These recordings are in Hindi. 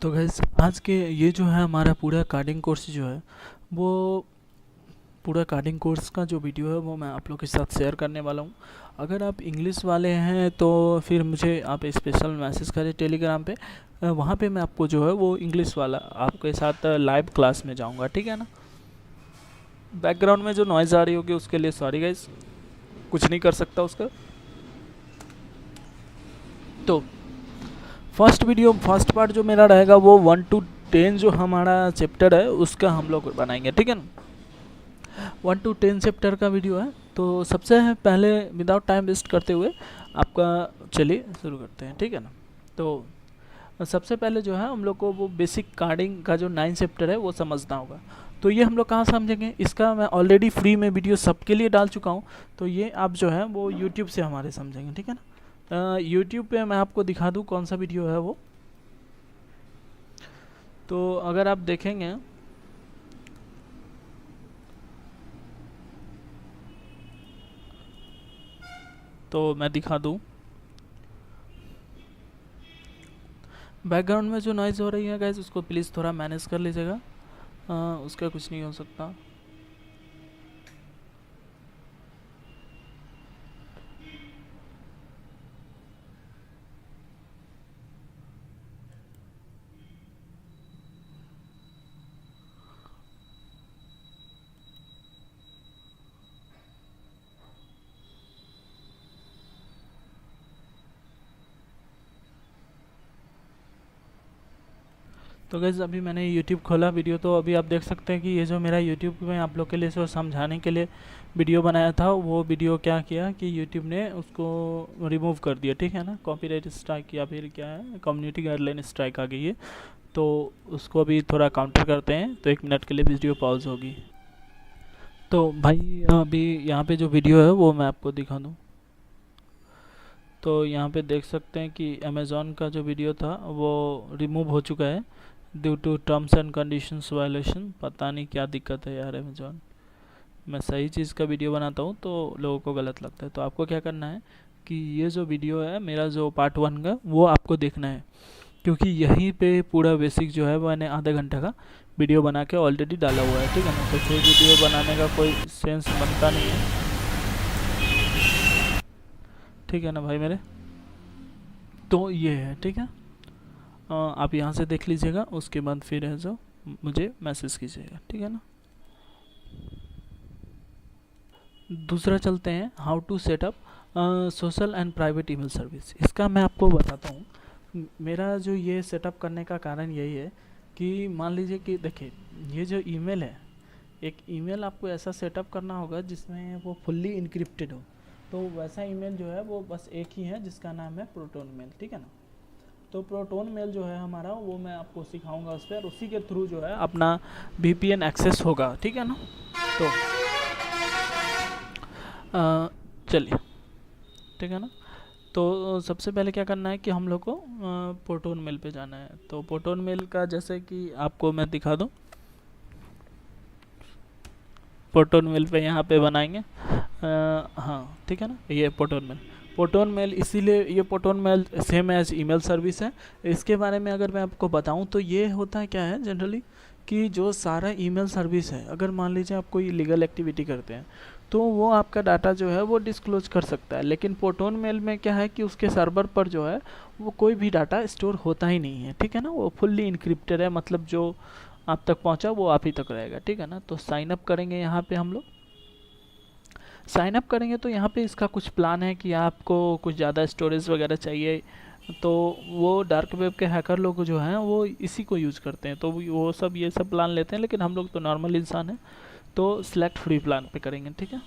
तो गैस आज के ये जो है हमारा पूरा कोडिंग कोर्स जो है वो पूरा कोडिंग कोर्स का जो वीडियो है वो मैं आप लोग के साथ शेयर करने वाला हूँ। अगर आप इंग्लिश वाले हैं तो फिर मुझे आप स्पेशल मैसेज करें टेलीग्राम पे, वहाँ पे मैं आपको जो है वो इंग्लिश वाला आपके साथ लाइव क्लास में जाऊँगा, ठीक है ना। बैकग्राउंड में जो नॉइज़ आ रही होगी उसके लिए सॉरी गाइस, कुछ नहीं कर सकता उसका। तो फर्स्ट पार्ट जो मेरा रहेगा वो 1 to 10 जो हमारा चैप्टर है उसका हम लोग बनाएंगे, ठीक है ना। 1 to 10 चैप्टर का वीडियो है। तो सबसे पहले विदाउट टाइम वेस्ट करते हुए आपका चलिए शुरू करते हैं, ठीक है ना। तो सबसे पहले जो है हम लोग को वो बेसिक कोडिंग का जो 9 चैप्टर है वो समझना होगा। तो ये हम लोग कहाँ समझेंगे, इसका मैं ऑलरेडी फ्री में वीडियो सबके लिए डाल चुका हूँ। तो ये आप जो है वो यूट्यूब से हमारे समझेंगे, ठीक है ना। यूट्यूब पे मैं आपको दिखा दूँ कौन सा वीडियो है वो। तो अगर आप देखेंगे तो मैं दिखा दूँ। बैकग्राउंड में जो नॉइज़ हो रही है गाइस उसको प्लीज़ थोड़ा मैनेज कर लीजिएगा, उसका कुछ नहीं हो सकता। तो गैस अभी मैंने यूट्यूब खोला वीडियो, तो अभी आप देख सकते हैं कि ये जो मेरा यूट्यूब में आप लोग के लिए जो समझाने के लिए वीडियो बनाया था वो वीडियो क्या किया कि यूट्यूब ने उसको रिमूव कर दिया, ठीक है ना। कॉपीराइट स्ट्राइक या फिर क्या है, कम्युनिटी गाइडलाइन स्ट्राइक आ गई है। तो उसको अभी थोड़ा काउंटर करते हैं, तो 1 मिनट के लिए वीडियो पॉज होगी। तो भाई अभी यहाँ पे जो वीडियो है वो मैं आपको दिखा दूँ। तो यहाँ पे देख सकते हैं कि अमेज़ॉन का जो वीडियो था वो रिमूव हो चुका है due to terms and conditions violation. पता नहीं क्या दिक्कत है यार अमेज़ॉन, मैं सही चीज़ का वीडियो बनाता हूँ तो लोगों को गलत लगता है। तो आपको क्या करना है कि ये जो वीडियो है मेरा जो पार्ट 1 का वो आपको देखना है, क्योंकि यहीं पे पूरा बेसिक जो है मैंने आधे घंटे का वीडियो बना के ऑलरेडी डाला हुआ है, ठीक है ना। तो फिर वीडियो बनाने का कोई सेंस बनता नहीं है, ठीक है ना भाई मेरे। तो ये है, ठीक है। आप यहाँ से देख लीजिएगा, उसके बाद फिर है जो मुझे मैसेज कीजिएगा, ठीक है ना। दूसरा चलते हैं how to set up social and private email service. इसका मैं आपको बताता हूँ। मेरा जो ये सेटअप करने का कारण यही है कि मान लीजिए कि देखिए ये जो ईमेल है, एक ईमेल आपको ऐसा सेटअप करना होगा जिसमें वो फुल्ली इनक्रिप्टेड हो। तो वैसा ईमेल जो है वो बस एक ही है जिसका नाम है प्रोटोन मेल, ठीक है ना। तो प्रोटोन मेल जो है हमारा वो मैं आपको सिखाऊंगा उस पर, उसी के थ्रू जो है अपना VPN एक्सेस होगा, ठीक है ना। तो चलिए, ठीक है ना। तो सबसे पहले क्या करना है कि हम लोग को प्रोटोन मेल पे जाना है। तो प्रोटोन मेल का जैसे कि आपको मैं दिखा दूँ, प्रोटोन मेल पे यहाँ पे बनाएंगे। हाँ ठीक है ना, ये प्रोटोन मेल इसीलिए ये Proton mail same as email service है। इसके बारे में अगर मैं आपको बताऊं तो ये होता है क्या है जनरली कि जो सारा ईमेल सर्विस है, अगर मान लीजिए आप कोई लीगल एक्टिविटी करते हैं तो वो आपका डाटा जो है वो डिस्क्लोज कर सकता है। लेकिन प्रोटोन मेल में क्या है कि उसके सर्वर पर जो है वो कोई भी डाटा स्टोर होता ही नहीं है, ठीक है ना। वो फुल्ली इनक्रिप्टेड है, मतलब जो आप तक पहुंचा वो आप ही तक रहेगा, ठीक है ना। तो साइन अप करेंगे, यहाँ पे हम लोग साइन अप करेंगे तो यहाँ पे इसका कुछ प्लान है कि आपको कुछ ज़्यादा स्टोरेज वगैरह चाहिए, तो वो डार्क वेब के हैकर लोग जो हैं वो इसी को यूज़ करते हैं, तो वो सब ये सब प्लान लेते हैं। लेकिन हम लोग तो नॉर्मल इंसान हैं तो सिलेक्ट फ्री प्लान पे करेंगे, ठीक है।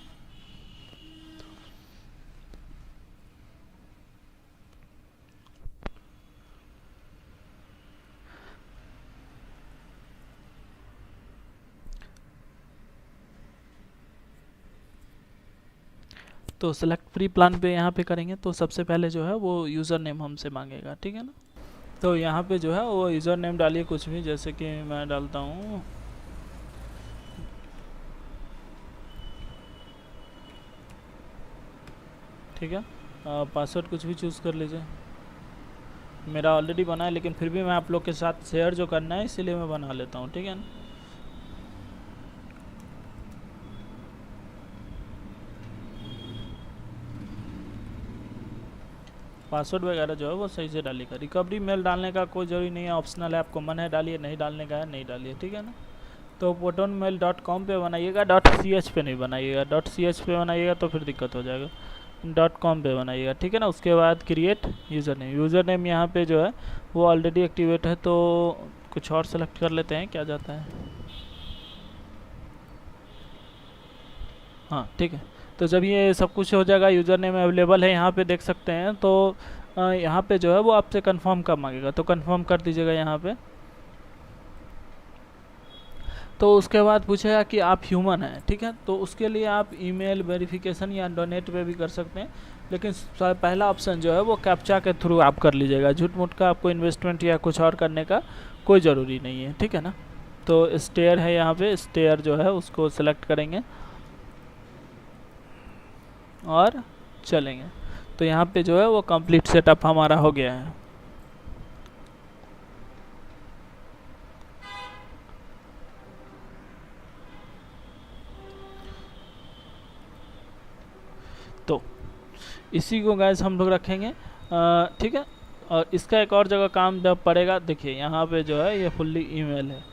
तो सेलेक्ट फ्री प्लान पे यहाँ पे करेंगे तो सबसे पहले जो है वो यूज़र नेम हमसे मांगेगा, ठीक है ना। तो यहाँ पे जो है वो यूज़र नेम डालिए कुछ भी, जैसे कि मैं डालता हूँ ठीक है। पासवर्ड कुछ भी चूज़ कर लीजिए। मेरा ऑलरेडी बना है, लेकिन फिर भी मैं आप लोग के साथ शेयर जो करना है इसीलिए मैं बना लेता हूँ, ठीक है ना। पासवर्ड वगैरह जो है वो सही से डालिएगा। रिकवरी मेल डालने का कोई ज़रूरी नहीं है, ऑप्शनल है, आपको मन है डालिए, नहीं डालने का है नहीं डालिए, ठीक है ना। तो protonmail.com पे बनाइएगा, .ch पे नहीं बनाइएगा। .ch पे बनाइएगा तो फिर दिक्कत हो जाएगा। .com पे बनाइएगा, ठीक है ना। उसके बाद क्रिएट यूज़र नेम यहाँ पे जो है वो ऑलरेडी एक्टिवेट है, तो कुछ और सेलेक्ट कर लेते हैं, क्या जाता है। हाँ ठीक है। तो जब ये सब कुछ हो जाएगा, यूज़र नेम अवेलेबल है यहाँ पे देख सकते हैं, तो यहाँ पे जो है वो आपसे कंफर्म का मांगेगा, तो कंफर्म कर दीजिएगा यहाँ पे। तो उसके बाद पूछेगा कि आप ह्यूमन हैं, ठीक है। तो उसके लिए आप ईमेल वेरिफिकेशन या डोनेट पे भी कर सकते हैं, लेकिन पहला ऑप्शन जो है वो कैप्चा के थ्रू आप कर लीजिएगा। झूठ मूठ का आपको इन्वेस्टमेंट या कुछ और करने का कोई ज़रूरी नहीं है, ठीक है ना। तो स्टेयर है यहाँ पे, स्टेयर जो है उसको सेलेक्ट करेंगे और चलेंगे। तो यहाँ पे जो है वो कंप्लीट सेटअप हमारा हो गया है। तो इसी को गाइस हम लोग रखेंगे, ठीक है। और इसका एक और जगह काम जब पड़ेगा, देखिए यहाँ पे जो है ये फुल्ली ईमेल है,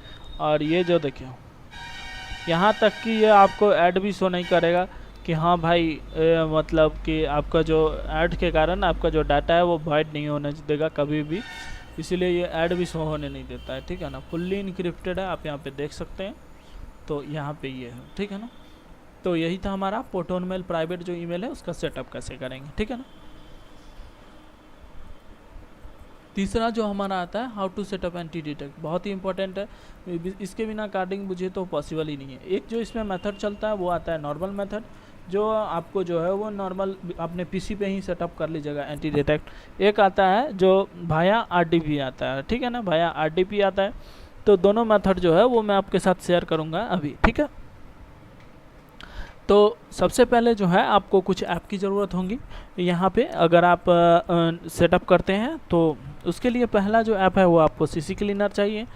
और ये जो देखिए यहाँ तक कि ये आपको ऐड भी शो नहीं करेगा कि हाँ भाई मतलब कि आपका जो ऐड के कारण आपका जो डाटा है वो वाइड नहीं होने देगा कभी भी, इसीलिए ये ऐड भी शो होने नहीं देता है, ठीक है ना। फुल्ली इनक्रिप्टेड है, आप यहाँ पे देख सकते हैं। तो यहाँ पे ये है, ठीक है ना। तो यही था हमारा प्रोटोन मेल प्राइवेट जो ईमेल है उसका सेटअप कैसे करेंगे, ठीक है ना। तीसरा जो हमारा आता है how to set up anti detect, बहुत ही इंपॉर्टेंट है। इसके बिना कार्डिंग मुझे तो पॉसिबल ही नहीं है। एक जो इसमें मेथड चलता है वो आता है नॉर्मल मेथड, जो आपको जो है वो नॉर्मल अपने पीसी पे ही सेटअप कर लीजिएगा एंटी डिटेक्ट। एक आता है जो भाया आरडीपी आता है, ठीक है ना, भाया आरडीपी आता है। तो दोनों मेथड जो है वो मैं आपके साथ शेयर करूँगा अभी, ठीक है। तो सबसे पहले जो है आपको कुछ ऐप की ज़रूरत होगी यहाँ पे अगर आप सेटअप करते हैं, तो उसके लिए पहला जो ऐप है वो आपको सीसी क्लीनर चाहिए।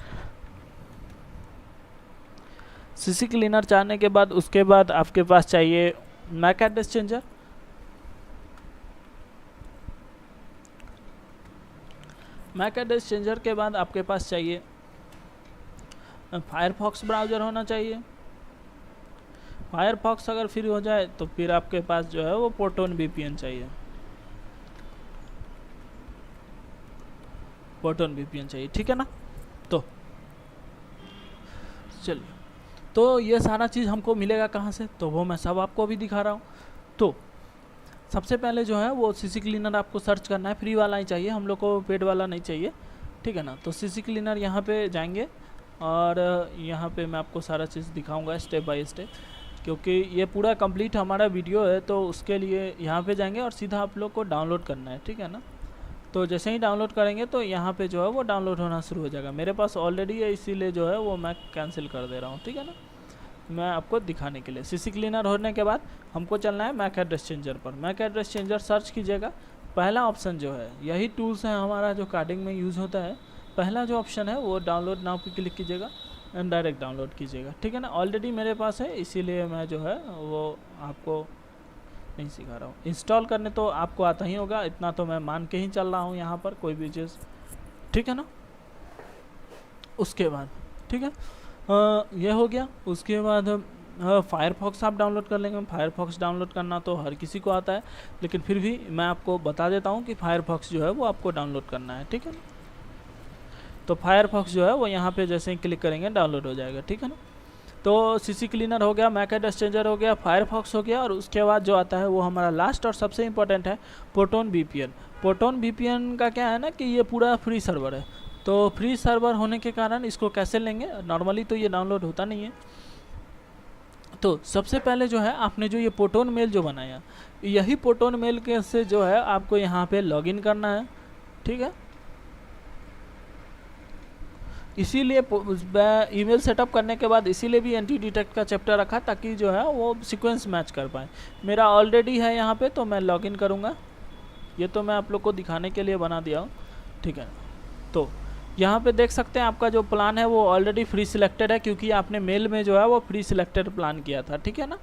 सीसी क्लीनर चाहने के बाद उसके बाद आपके पास चाहिए MAC address changer. MAC address changer के बाद आपके पास चाहिए फायरफॉक्स ब्राउज़र होना चाहिए। फायरफॉक्स अगर फ्री हो जाए तो फिर आपके पास जो है वो प्रोटोन वीपीएन चाहिए, प्रोटोन वीपीएन चाहिए, ठीक है ना। तो चलिए, तो ये सारा चीज़ हमको मिलेगा कहाँ से, तो वो मैं सब आपको अभी दिखा रहा हूँ। तो सबसे पहले जो है वो सीसी क्लीनर आपको सर्च करना है, फ्री वाला ही चाहिए हम लोग को, पेड वाला नहीं चाहिए, ठीक है ना। तो सीसी क्लीनर यहाँ पे जाएंगे और यहाँ पे मैं आपको सारा चीज़ दिखाऊंगा स्टेप बाय स्टेप, क्योंकि ये पूरा कंप्लीट हमारा वीडियो है। तो उसके लिए यहाँ पे जाएंगे और सीधा आप लोग को डाउनलोड करना है, ठीक है ना। तो जैसे ही डाउनलोड करेंगे तो यहाँ पे जो है वो डाउनलोड होना शुरू हो जाएगा। मेरे पास ऑलरेडी है इसीलिए जो है वो मैं कैंसिल कर दे रहा हूँ, ठीक है ना, मैं आपको दिखाने के लिए। सीसी क्लीनर होने के बाद हमको चलना है मैक एड्रेस चेंजर पर। मैक एड्रेस चेंजर सर्च कीजिएगा, पहला ऑप्शन जो है यही टूल्स है हमारा जो कार्डिंग में यूज़ होता है। पहला जो ऑप्शन है वो डाउनलोड नाउ पे क्लिक कीजिएगा एंड डायरेक्ट डाउनलोड कीजिएगा, ठीक है ना। ऑलरेडी मेरे पास है इसीलिए मैं जो है वो आपको नहीं सिखा रहा हूँ। इंस्टॉल करने तो आपको आता ही होगा, इतना तो मैं मान के ही चल रहा हूँ यहाँ पर कोई भी चीज़, ठीक है ना। उसके बाद ठीक है ये हो गया। उसके बाद फायरफॉक्स आप डाउनलोड कर लेंगे। फायरफॉक्स डाउनलोड करना तो हर किसी को आता है, लेकिन फिर भी मैं आपको बता देता हूँ कि फायरफॉक्स जो है वो आपको डाउनलोड करना है, ठीक है ना। तो फायरफॉक्स जो है वो यहाँ पे जैसे ही क्लिक करेंगे डाउनलोड हो जाएगा, ठीक है ना। तो सीसी क्लीनर हो गया, मैक एड्रेस चेंजर हो गया, फायरफॉक्स हो गया, और उसके बाद जो आता है वो हमारा लास्ट और सबसे इम्पोर्टेंट है प्रोटोन वीपीएन। प्रोटोन वीपीएन का क्या है ना कि ये पूरा फ्री सर्वर है। तो फ्री सर्वर होने के कारण इसको कैसे लेंगे, नॉर्मली तो ये डाउनलोड होता नहीं है। तो सबसे पहले जो है आपने जो ये प्रोटोन मेल जो बनाया, यही प्रोटोन मेल के से जो है आपको यहाँ पे लॉगिन करना है, ठीक है। इसीलिए ईमेल सेटअप करने के बाद इसीलिए भी एंटी डिटेक्ट का चैप्टर रखा, ताकि जो है वो सीक्वेंस मैच कर पाए। मेरा ऑलरेडी है यहाँ पे, तो मैं लॉगिन करूँगा। ये तो मैं आप लोग को दिखाने के लिए बना दिया हूँ, ठीक है। तो यहाँ पे देख सकते हैं आपका जो प्लान है वो ऑलरेडी फ्री सिलेक्टेड है, क्योंकि आपने मेल में जो है वो फ्री सिलेक्टेड प्लान किया था, ठीक है ना।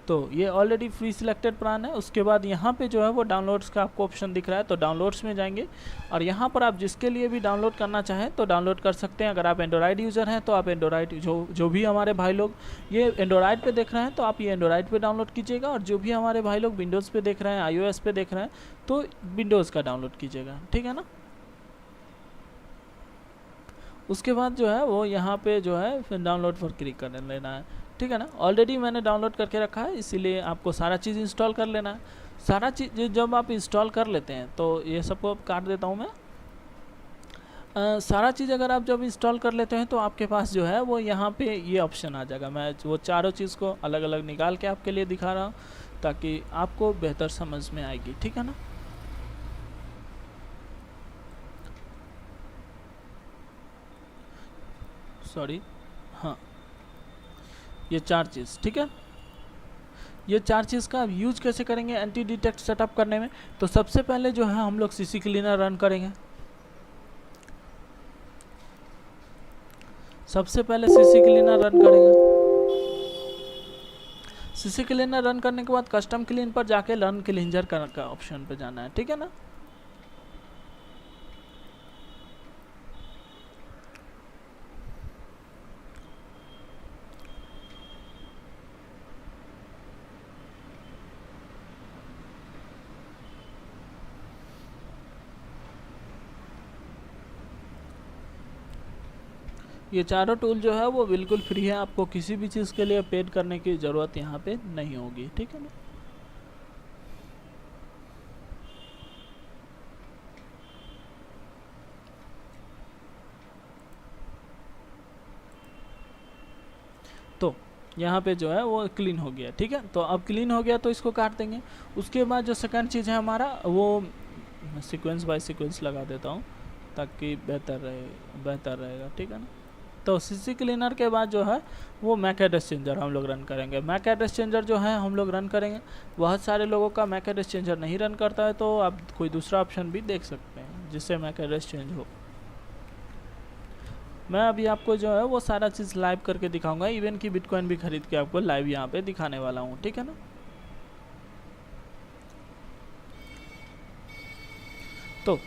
तो ये ऑलरेडी फ्री सिलेक्टेड प्लान है। उसके बाद यहाँ पे जो है वो डाउनलोड्स का आपको ऑप्शन दिख रहा है, तो डाउनलोड्स में जाएंगे और यहाँ पर आप जिसके लिए भी डाउनलोड करना चाहें तो डाउनलोड कर सकते हैं। अगर आप एंड्रॉयड यूज़र हैं तो आप एंड्रॉयड, जो भी हमारे भाई लोग ये एंड्रॉयड पे देख रहे हैं तो आप ये एंड्रॉयड पे डाउनलोड कीजिएगा, और जो भी हमारे भाई लोग विंडोज़ पे देख रहे हैं, iOS पे देख रहे हैं तो विंडोज़ का डाउनलोड कीजिएगा, ठीक है ना। उसके बाद जो है वो यहाँ पे जो है फिर डाउनलोड पर क्लिक कर लेना है, ठीक है ना। ऑलरेडी मैंने डाउनलोड करके रखा है, इसीलिए आपको सारा चीज़ इंस्टॉल कर लेना है। सारा चीज़ जब आप इंस्टॉल कर लेते हैं तो ये सबको काट देता हूँ मैं। सारा चीज़ अगर आप जब इंस्टॉल कर लेते हैं तो आपके पास जो है वो यहाँ पे ये ऑप्शन आ जाएगा। मैं वो चारों चीज़ को अलग अलग निकाल के आपके लिए दिखा रहा हूँ ताकि आपको बेहतर समझ में आएगी, ठीक है ना। सॉरी, हाँ, ये चार चीज़, ठीक है। ये चार चीज़ का यूज कैसे करेंगे एंटी डिटेक्ट सेटअप करने में, तो सबसे पहले जो है हम लोग सीसी क्लीनर रन करेंगे। सबसे पहले सीसी क्लीनर रन करेंगे। सीसी क्लीनर रन करने के बाद कस्टम क्लीन पर जाके रन क्लींजर का ऑप्शन पे जाना है, ठीक है ना। ये चारों टूल जो है वो बिल्कुल फ्री है, आपको किसी भी चीज़ के लिए पेड करने की ज़रूरत यहाँ पे नहीं होगी, ठीक है ना। तो यहाँ पे जो है वो क्लीन हो गया, ठीक है। तो अब क्लीन हो गया तो इसको काट देंगे। उसके बाद जो सेकंड चीज़ है हमारा वो सीक्वेंस बाय सीक्वेंस लगा देता हूँ ताकि बेहतर रहेगा, ठीक है ना। तो सीसी क्लीनर के बाद जो है वो मैक एड्रेस चेंजर हम लोग रन करेंगे। मैक एड्रेस चेंजर जो है हम लोग रन करेंगे। बहुत सारे लोगों का मैक एड्रेस चेंजर नहीं रन करता है, तो आप कोई दूसरा ऑप्शन भी देख सकते हैं जिससे मैक एड्रेस चेंज हो। मैं अभी आपको जो है वो सारा चीज़ लाइव करके दिखाऊंगा, इवन की बिटकॉइन भी खरीद के आपको लाइव यहाँ पे दिखाने वाला हूँ, ठीक है ना। तो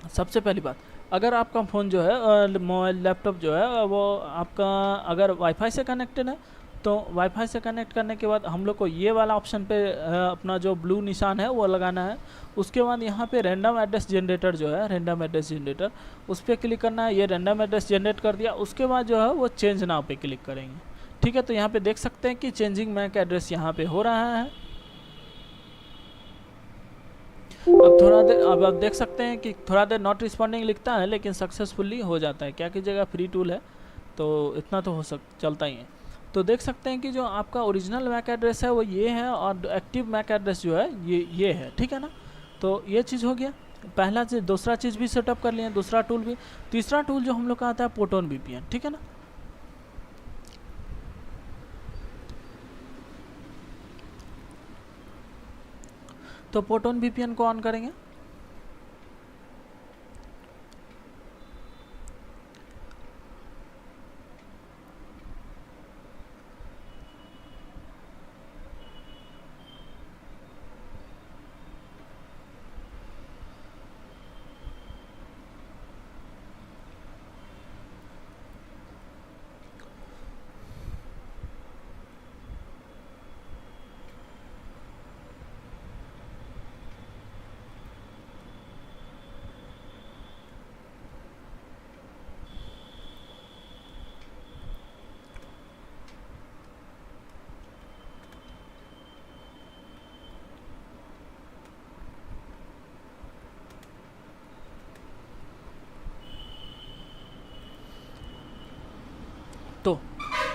सबसे पहली बात, अगर आपका फ़ोन जो है मोबाइल लैपटॉप जो है वो आपका अगर वाईफाई से कनेक्टेड है तो वाईफाई से कनेक्ट करने के बाद हम लोग को ये वाला ऑप्शन पे अपना जो ब्लू निशान है वो लगाना है। उसके बाद यहाँ पे रैंडम एड्रेस जनरेटर जो है, रैंडम एड्रेस जनरेटर, उस पर क्लिक करना है। ये रैंडम एड्रेस जनरेट कर दिया। उसके बाद जो है वो चेंज नाउ पे क्लिक करेंगे, ठीक है। तो यहाँ पे देख सकते हैं कि चेंजिंग मैक एड्रेस यहाँ पे हो रहा है। अब थोड़ा देर, अब आप देख सकते हैं कि थोड़ा देर नॉट रिस्पॉन्डिंग लिखता है लेकिन सक्सेसफुली हो जाता है। क्या कीजिएगा, फ्री टूल है तो इतना तो चलता ही है। तो देख सकते हैं कि जो आपका ओरिजिनल मैक एड्रेस है वो ये है और एक्टिव मैक एड्रेस जो है ये है, ठीक है ना। तो ये चीज़ हो गया पहला चीज़। दूसरा चीज़ भी सेटअप कर लिए, दूसरा टूल भी। तीसरा टूल जो हम लोग का आता है प्रोटोन वीपीएन, ठीक है ना। तो प्रोटोन वीपीएन को ऑन करेंगे। तो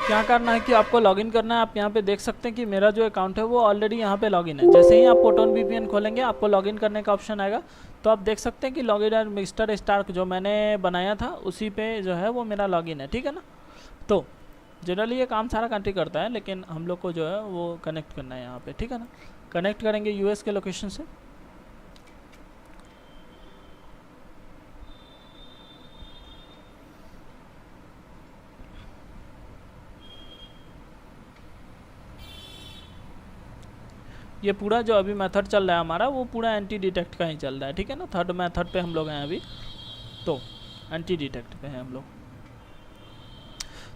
क्या करना है कि आपको लॉगिन करना है। आप यहाँ पे देख सकते हैं कि मेरा जो अकाउंट है वो ऑलरेडी यहाँ पे लॉगिन है। जैसे ही आप प्रोटोन वीपीएन खोलेंगे आपको लॉगिन करने का ऑप्शन आएगा। तो आप देख सकते हैं कि लॉगिन एंड मिस्टर स्टार्क जो मैंने बनाया था उसी पे जो है वो मेरा लॉगिन है, ठीक है ना। तो जनरली ये काम सारा कंट्री करता है लेकिन हम लोग को जो है वो कनेक्ट करना है यहाँ पे, ठीक है ना। कनेक्ट करेंगे यूएस के लोकेशन से। ये पूरा जो अभी मेथड चल रहा है हमारा वो पूरा एंटी डिटेक्ट का ही चल रहा है, ठीक है ना। थर्ड मेथड पे हम लोग हैं अभी, तो एंटी डिटेक्ट पे हैं हम लोग।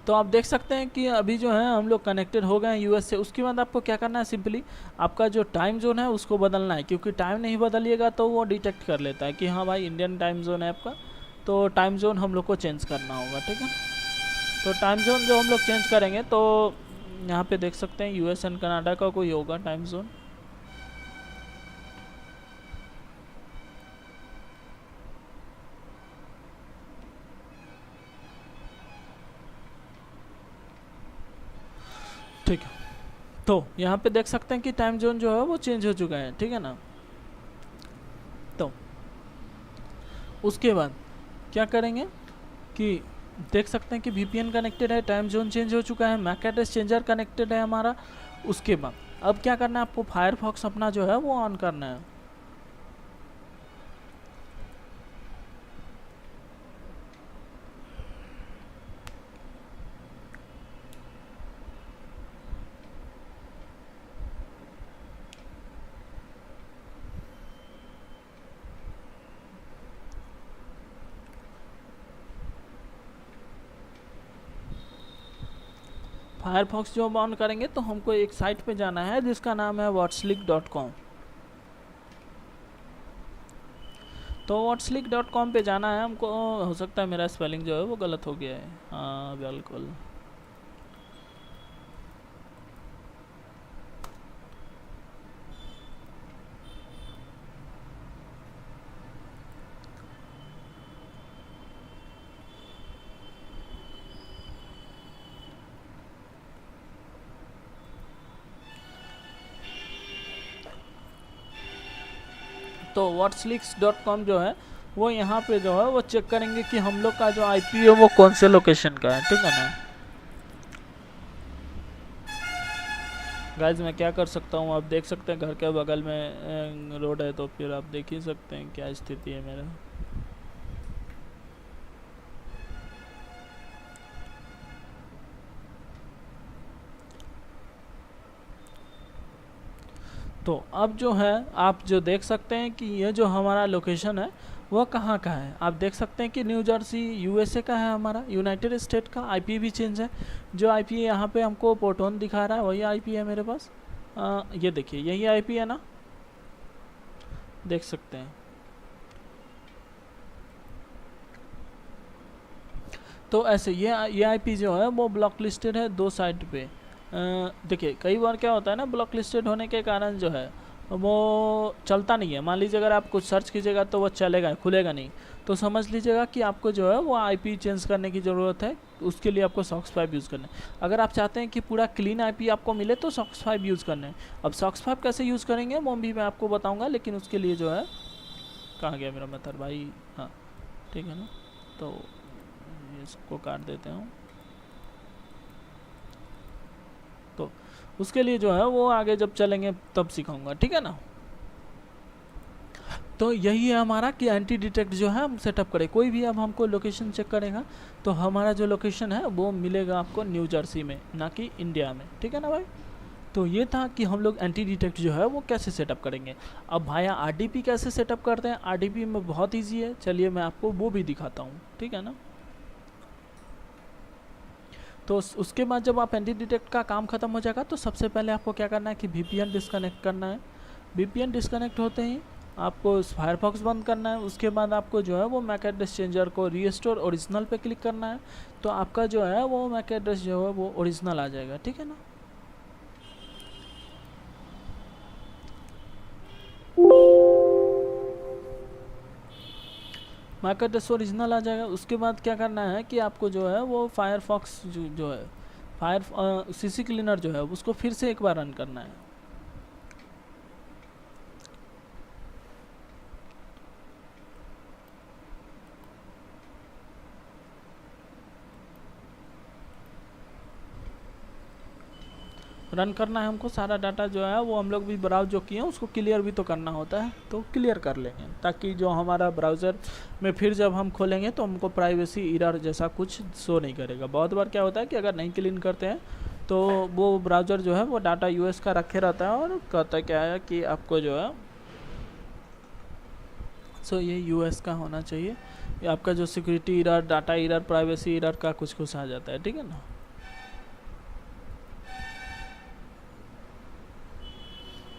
तो आप देख सकते हैं कि अभी जो है हम लोग कनेक्टेड हो गए हैं यूएस से। उसके बाद आपको क्या करना है, सिंपली आपका जो टाइम जोन है उसको बदलना है, क्योंकि टाइम नहीं बदलिएगा तो वो डिटेक्ट कर लेता है कि हाँ भाई इंडियन टाइम जोन है आपका, तो टाइम जोन हम लोग को चेंज करना होगा, ठीक है। तो टाइम जोन जो हम लोग चेंज करेंगे तो यहाँ पे देख सकते हैं यूएस एंड कनाडा का कोई होगा टाइम जोन। ठीक है, तो यहाँ पे देख सकते हैं कि टाइम जोन जो है वो चेंज हो चुका है, ठीक है ना। तो उसके बाद क्या करेंगे कि देख सकते हैं कि VPN कनेक्टेड है, टाइम जोन चेंज हो चुका है, मैक एड्रेस चेंजर कनेक्टेड है हमारा। उसके बाद अब क्या करना है, आपको फायरफॉक्स अपना जो है वो ऑन करना है। फायरफॉक्स जो हम ऑन करेंगे तो हमको एक साइट पे जाना है जिसका नाम है whatsleak.com। तो whatsleak.com पे जाना है हमको। हो सकता है मेरा स्पेलिंग जो है वो गलत हो गया है, हाँ बिल्कुल। तो whatsleaks.com जो है वो यहाँ पे जो है वो चेक करेंगे कि हम लोग का जो IP है वो कौन से लोकेशन का है, ठीक है ना। गाइज मैं क्या कर सकता हूँ, आप देख सकते हैं घर के बगल में रोड है, तो फिर आप देख ही सकते हैं क्या स्थिति है मेरा। तो अब जो है आप जो देख सकते हैं कि ये जो हमारा लोकेशन है वो कहाँ का है। आप देख सकते हैं कि न्यू जर्सी USA का है हमारा, यूनाइटेड स्टेट का। IP भी चेंज है, जो IP यहाँ पे हमको पोर्टोन दिखा रहा है वही IP है मेरे पास। ये देखिए यही IP है ना, देख सकते हैं। तो ऐसे ये IP जो है वो ब्लॉक लिस्टेड है 2 साइट पे। देखिए कई बार क्या होता है ना, ब्लॉक लिस्टेड होने के कारण जो है वो चलता नहीं है। मान लीजिए अगर आप कुछ सर्च कीजिएगा तो वो चलेगा, खुलेगा नहीं, तो समझ लीजिएगा कि आपको जो है वो IP चेंज करने की ज़रूरत है। उसके लिए आपको SOX 5 यूज़ करना है। अगर आप चाहते हैं कि पूरा क्लीन IP आपको मिले तो SOX 5 यूज़ करना है। अब SOX 5 कैसे यूज़ करेंगे वो भी मैं आपको बताऊँगा, लेकिन उसके लिए जो है, कहाँ गया मेरा मेथड भाई, हाँ ठीक है ना। तो ये सबको काट देते हैं। तो उसके लिए जो है वो आगे जब चलेंगे तब सिखाऊंगा, ठीक है ना। तो यही है हमारा कि एंटी डिटेक्ट जो है हम सेटअप करें। कोई भी अब हमको लोकेशन चेक करेगा तो हमारा जो लोकेशन है वो मिलेगा आपको न्यू जर्सी में, ना कि इंडिया में, ठीक है ना भाई। तो ये था कि हम लोग एंटी डिटेक्ट जो है वो कैसे सेटअप करेंगे। अब भाया RDP कैसे सेटअप करते हैं, RDP में बहुत ईजी है, चलिए मैं आपको वो भी दिखाता हूँ, ठीक है ना। तो उसके बाद जब आप एंटी डिटेक्ट का काम खत्म हो जाएगा तो सबसे पहले आपको क्या करना है कि VPN डिस्कनेक्ट करना है। VPN डिस्कनेक्ट होते ही आपको फायरफॉक्स बंद करना है। उसके बाद आपको जो है वो मैक एड्रेस चेंजर को रीस्टोर ओरिजिनल पे क्लिक करना है, तो आपका जो है वो मैक एड्रेस जो है वो ओरिजिनल आ जाएगा, ठीक है ना। मैक एड्रेस ओरिजिनल आ जाएगा। उसके बाद क्या करना है कि आपको जो है वो फायरफॉक्स जो है CC क्लीनर जो है उसको फिर से एक बार रन करना है। रन करना है हमको, सारा डाटा जो है वो हम लोग भी ब्राउज जो किए हैं उसको क्लियर भी तो करना होता है, तो क्लियर कर लेंगे ताकि जो हमारा ब्राउज़र में फिर जब हम खोलेंगे तो हमको प्राइवेसी एरर जैसा कुछ शो नहीं करेगा। बहुत बार क्या होता है कि अगर नहीं क्लीन करते हैं तो वो ब्राउज़र जो है वो डाटा यूएस का रखे रहता है और कहता क्या है कि आपको जो है ये यूएस का होना चाहिए। ये आपका जो security error, data error, privacy error का कुछ कुछ आ जाता है, ठीक है ना।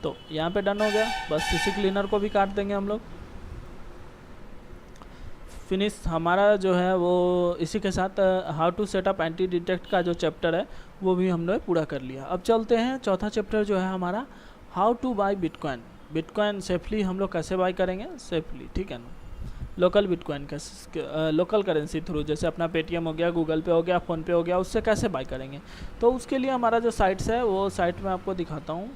तो यहाँ पे डन हो गया। बस सीसी क्लीनर को भी काट देंगे हम लोग। फिनिश हमारा जो है वो इसी के साथ how to set up anti detect का जो चैप्टर है वो भी हमने पूरा कर लिया। अब चलते हैं चौथा चैप्टर जो है हमारा how two by bitcoin. Bitcoin safely हम लोग कैसे बाई करेंगे सेफली, ठीक है ना। लोकल बिटकॉइन कैसे, लोकल करेंसी थ्रू, जैसे अपना पेटीएम हो गया, गूगल पे हो गया, फ़ोनपे हो गया, उससे कैसे बाई करेंगे। तो उसके लिए हमारा जो साइट्स है वो साइट मैं आपको दिखाता हूँ।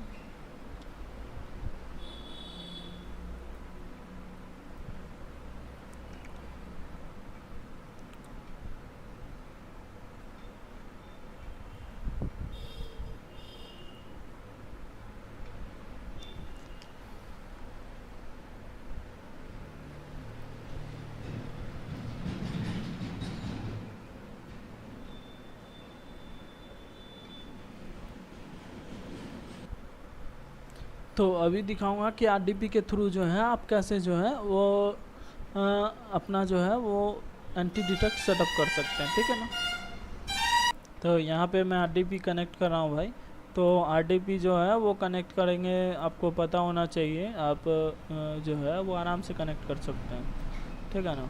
तो अभी दिखाऊंगा कि आरडीपी के थ्रू जो है आप कैसे जो है वो अपना जो है वो एंटी डिटेक्ट सेटअप कर सकते हैं, ठीक है ना। तो यहाँ पे मैं आरडीपी कनेक्ट कर रहा हूँ भाई। तो आरडीपी जो है वो कनेक्ट करेंगे, आपको पता होना चाहिए, आप जो है वो आराम से कनेक्ट कर सकते हैं, ठीक है ना।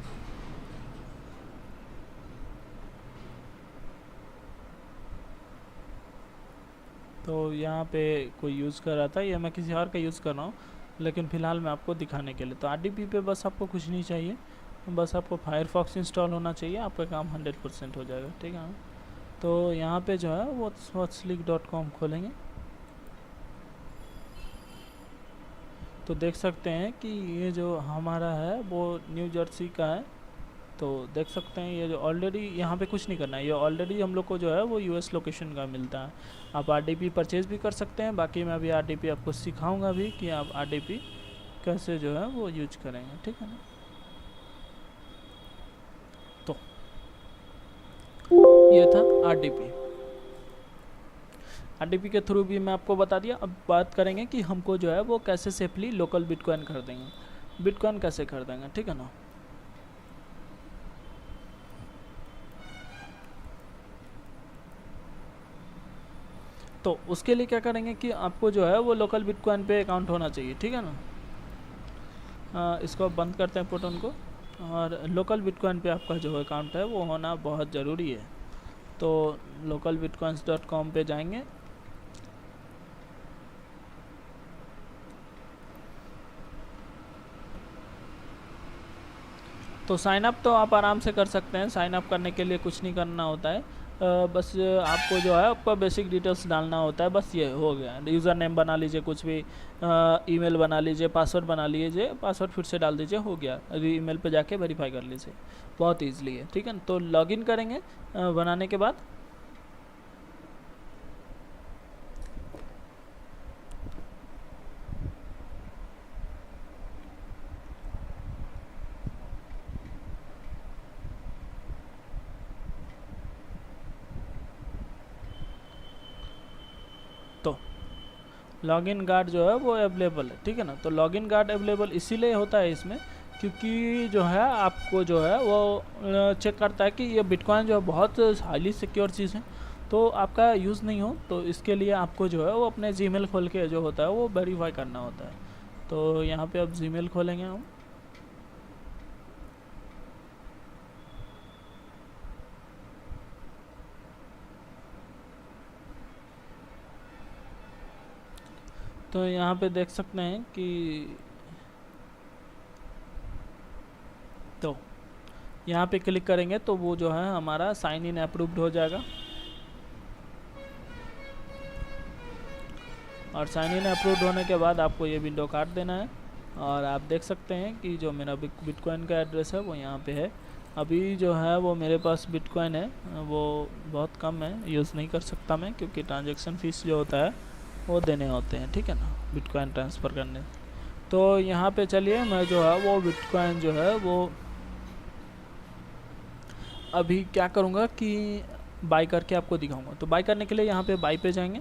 तो यहाँ पे कोई यूज़ कर रहा था, ये मैं किसी और का यूज़ कर रहा हूँ, लेकिन फ़िलहाल मैं आपको दिखाने के लिए। तो आरडीपी पे बस आपको कुछ नहीं चाहिए, बस आपको फायरफॉक्स इंस्टॉल होना चाहिए, आपका काम 100% हो जाएगा, ठीक है। तो यहाँ पे जो है वो swatchleak.com खोलेंगे। तो देख सकते हैं कि ये जो हमारा है वो न्यू जर्सी का है। तो देख सकते हैं ये जो ऑलरेडी यहाँ पे कुछ नहीं करना है, ये ऑलरेडी हम लोग को जो है वो यूएस लोकेशन का मिलता है। आप आरडीपी परचेज़ भी कर सकते हैं। बाकी मैं अभी आरडीपी आपको सिखाऊंगा भी कि आप आरडीपी कैसे जो है वो यूज करेंगे, ठीक है ना। तो ये था आरडीपी। आरडीपी के थ्रू भी मैं आपको बता दिया। अब बात करेंगे कि हमको जो है वो कैसे सेफली लोकल बिटकॉइन खरीदेंगे, बिटकॉइन कैसे खरीदेंगे, ठीक है ना। तो उसके लिए क्या करेंगे कि आपको जो है वो लोकल बिटकॉइन पे अकाउंट होना चाहिए, ठीक है ना। इसको बंद करते हैं पोर्टल को, और लोकल बिटकॉइन पे आपका जो अकाउंट है वो होना बहुत ज़रूरी है। तो localbitcoins.com पे जाएंगे। तो साइन अप तो आप आराम से कर सकते हैं। साइन अप करने के लिए कुछ नहीं करना होता है, बस आपको जो है आपका बेसिक डिटेल्स डालना होता है, बस ये हो गया। यूज़र नेम बना लीजिए, कुछ भी ईमेल बना लीजिए, पासवर्ड बना लीजिए, पासवर्ड फिर से डाल दीजिए, हो गया। ईमेल पे जाके वेरीफाई कर लीजिए, बहुत ईजिली है, ठीक है। तो लॉगिन करेंगे बनाने के बाद। तो लॉगिन गार्ड जो है वो अवेलेबल है, ठीक है ना। तो लॉगिन गार्ड अवेलेबल इसीलिए होता है इसमें, क्योंकि जो है आपको जो है वो चेक करता है कि ये बिटकॉइन जो है बहुत हाईली सिक्योर चीज़ है, तो आपका यूज़ नहीं हो। तो इसके लिए आपको जो है वो अपने जीमेल खोल के जो होता है वो वेरीफाई करना होता है। तो यहाँ पे अब जीमेल खोलेंगे हम। तो यहाँ पे देख सकते हैं कि तो यहाँ पे क्लिक करेंगे तो वो जो है हमारा साइन इन अप्रूव्ड हो जाएगा। और साइन इन अप्रूव्ड होने के बाद आपको ये विंडो काट देना है। और आप देख सकते हैं कि जो मेरा बिटकॉइन का एड्रेस है वो यहाँ पे है। अभी जो है वो मेरे पास बिटकॉइन है वो बहुत कम है, यूज़ नहीं कर सकता मैं, क्योंकि ट्रांजैक्शन फ़ीस जो होता है वो देने होते हैं, ठीक है ना, बिटकॉइन ट्रांसफ़र करने। तो यहाँ पे चलिए मैं जो है वो बिटकॉइन जो है वो अभी क्या करूँगा कि बाई करके आपको दिखाऊंगा। तो बाई करने के लिए यहाँ पे बाई पे जाएंगे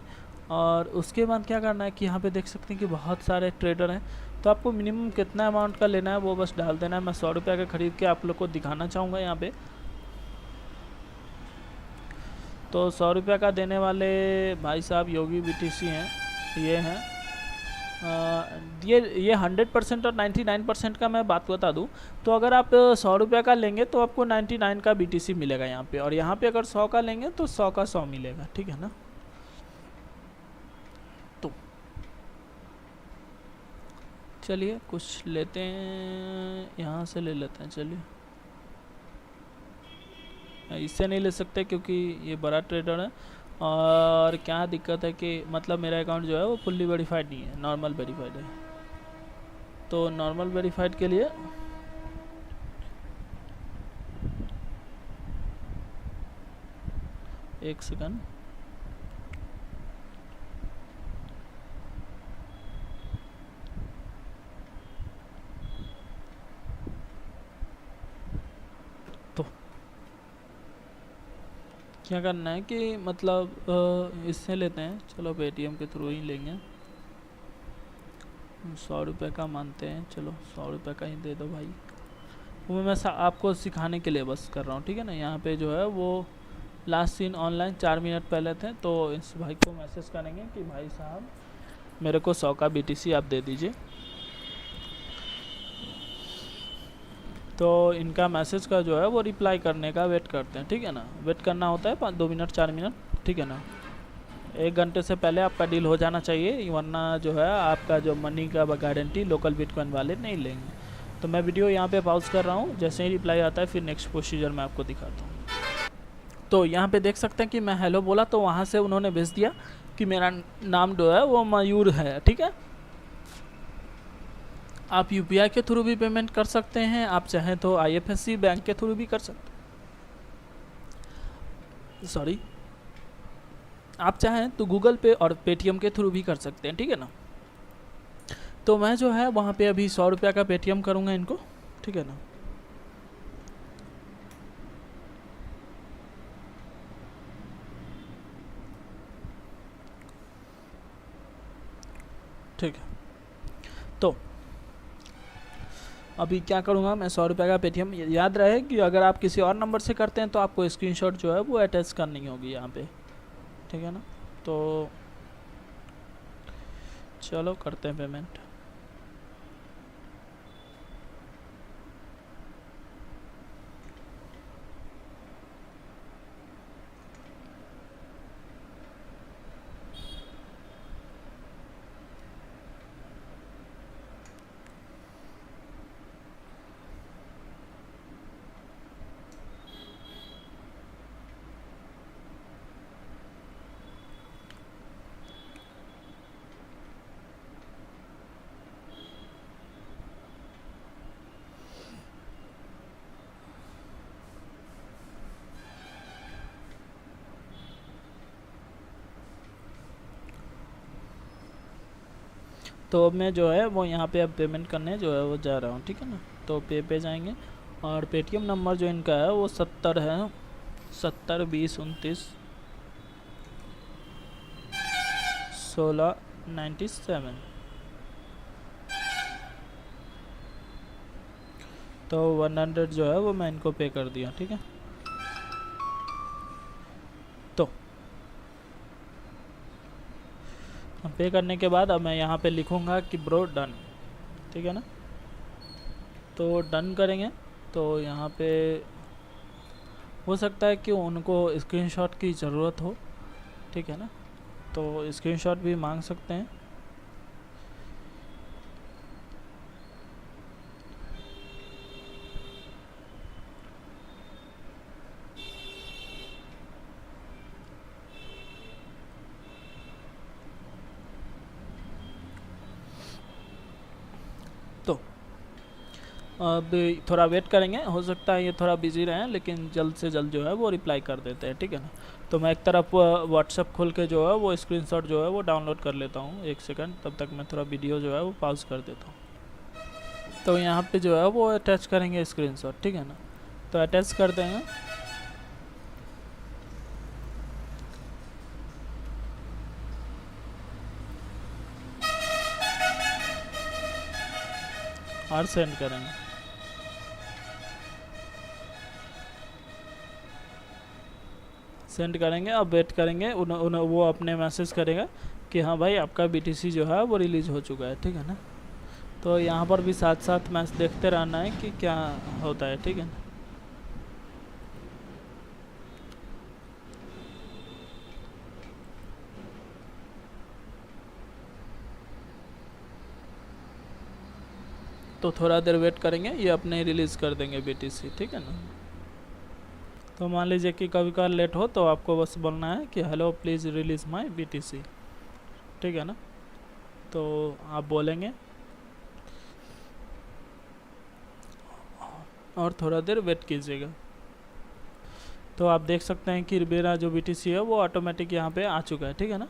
और उसके बाद क्या करना है कि यहाँ पे देख सकते हैं कि बहुत सारे ट्रेडर हैं। तो आपको मिनिमम कितना अमाउंट का लेना है वो बस डाल देना है। मैं 100 रुपये का खरीद के आप लोग को दिखाना चाहूँगा यहाँ पे। तो 100 रुपये का देने वाले भाई साहब योगी BTC हैं, ये हैं। ये 100% और 99% का मैं बात बता दूं तो अगर आप 100 रुपये का लेंगे तो आपको 99 का BTC मिलेगा यहाँ पे, और यहाँ पे अगर 100 का लेंगे तो 100 का 100 मिलेगा, ठीक है ना। तो चलिए कुछ लेते हैं, यहाँ से ले लेते हैं। चलिए इससे नहीं ले सकते क्योंकि ये बड़ा ट्रेडर है, और क्या दिक्कत है कि मतलब मेरा अकाउंट जो है वो फुल्ली वेरीफाइड नहीं है, नॉर्मल वेरीफाइड है। तो नॉर्मल वेरीफाइड के लिए एक सेकंड, तो क्या करना है कि मतलब इससे लेते हैं, चलो पेटीएम के थ्रू ही लेंगे। 100 रुपये का मानते हैं, चलो 100 रुपये का ही दे दो भाई। वो मैं आपको सिखाने के लिए बस कर रहा हूँ, ठीक है ना। यहाँ पे जो है वो लास्ट सीन ऑनलाइन 4 मिनट पहले थे, तो इस भाई को मैसेज करेंगे कि भाई साहब मेरे को 100 का BTC आप दे दीजिए। तो इनका मैसेज का जो है वो रिप्लाई करने का वेट करते हैं, ठीक है ना। वेट करना होता है 2 मिनट 4 मिनट, ठीक है ना। 1 घंटे से पहले आपका डील हो जाना चाहिए, वरना जो है आपका जो मनी का गारंटी लोकल बिटकॉइन वाले नहीं लेंगे। तो मैं वीडियो यहाँ पे पॉज कर रहा हूँ, जैसे ही रिप्लाई आता है फिर नेक्स्ट प्रोसीजर मैं आपको दिखाता हूँ। तो यहाँ पे देख सकते हैं कि मैं हेलो बोला तो वहाँ से उन्होंने भेज दिया कि मेरा नाम जो है वो मयूर है, ठीक है। आप UPI के थ्रू भी पेमेंट कर सकते हैं, आप चाहें तो IFSC बैंक के थ्रू भी कर सकते हैं, सॉरी आप चाहें तो गूगल पे और पेटीएम के थ्रू भी कर सकते हैं, ठीक है ना। तो मैं जो है वहाँ पे अभी 100 रुपये का पेटीएम करूँगा इनको, ठीक है ना। ठीक है, तो अभी क्या करूँगा मैं 100 रुपये का पेटीएम। याद रहे कि अगर आप किसी और नंबर से करते हैं तो आपको स्क्रीनशॉट जो है वो अटैच करनी होगी यहाँ पे, ठीक है ना। तो चलो करते हैं पेमेंट। तो अब मैं जो है वो यहाँ पे अब पेमेंट करने जो है वो जा रहा हूँ, ठीक है ना। तो पे जाएंगे और पेटीएम नंबर जो इनका है वो 70 है, 70 20 29 16 97। तो 100 जो है वो मैं इनको पे कर दिया, ठीक है। तो पे करने के बाद अब मैं यहाँ पे लिखूँगा कि ब्रो डन, ठीक है ना। तो डन करेंगे तो यहाँ पे हो सकता है कि उनको स्क्रीनशॉट की ज़रूरत हो, ठीक है ना। तो स्क्रीनशॉट भी मांग सकते हैं। तो अब थोड़ा वेट करेंगे, हो सकता है ये थोड़ा बिजी रहें लेकिन जल्द से जल्द जो है वो रिप्लाई कर देते हैं, ठीक है ना। तो मैं एक तरफ व्हाट्सअप खोल के जो है वो स्क्रीनशॉट जो है वो डाउनलोड कर लेता हूँ, एक सेकंड, तब तक मैं थोड़ा वीडियो जो है वो पॉज कर देता हूँ। तो यहाँ पे जो है वो अटैच करेंगे स्क्रीनशॉट, ठीक है ना। तो अटैच कर देंगे और सेंड करेंगे। सेंड करेंगे, अब वेट करेंगे, वो अपने मैसेज करेगा कि हाँ भाई आपका BTC जो है वो रिलीज़ हो चुका है, ठीक है ना। तो यहाँ पर भी साथ साथ मैच देखते रहना है कि क्या होता है, ठीक है ना। तो थोड़ा देर वेट करेंगे, ये अपने रिलीज़ कर देंगे BTC, ठीक है ना। तो मान लीजिए कि कभी कभार लेट हो तो आपको बस बोलना है कि hello please release my BTC, ठीक है ना। तो आप बोलेंगे और थोड़ा देर वेट कीजिएगा। तो आप देख सकते हैं कि मेरा जो BTC है वो ऑटोमेटिक यहाँ पे आ चुका है, ठीक है ना।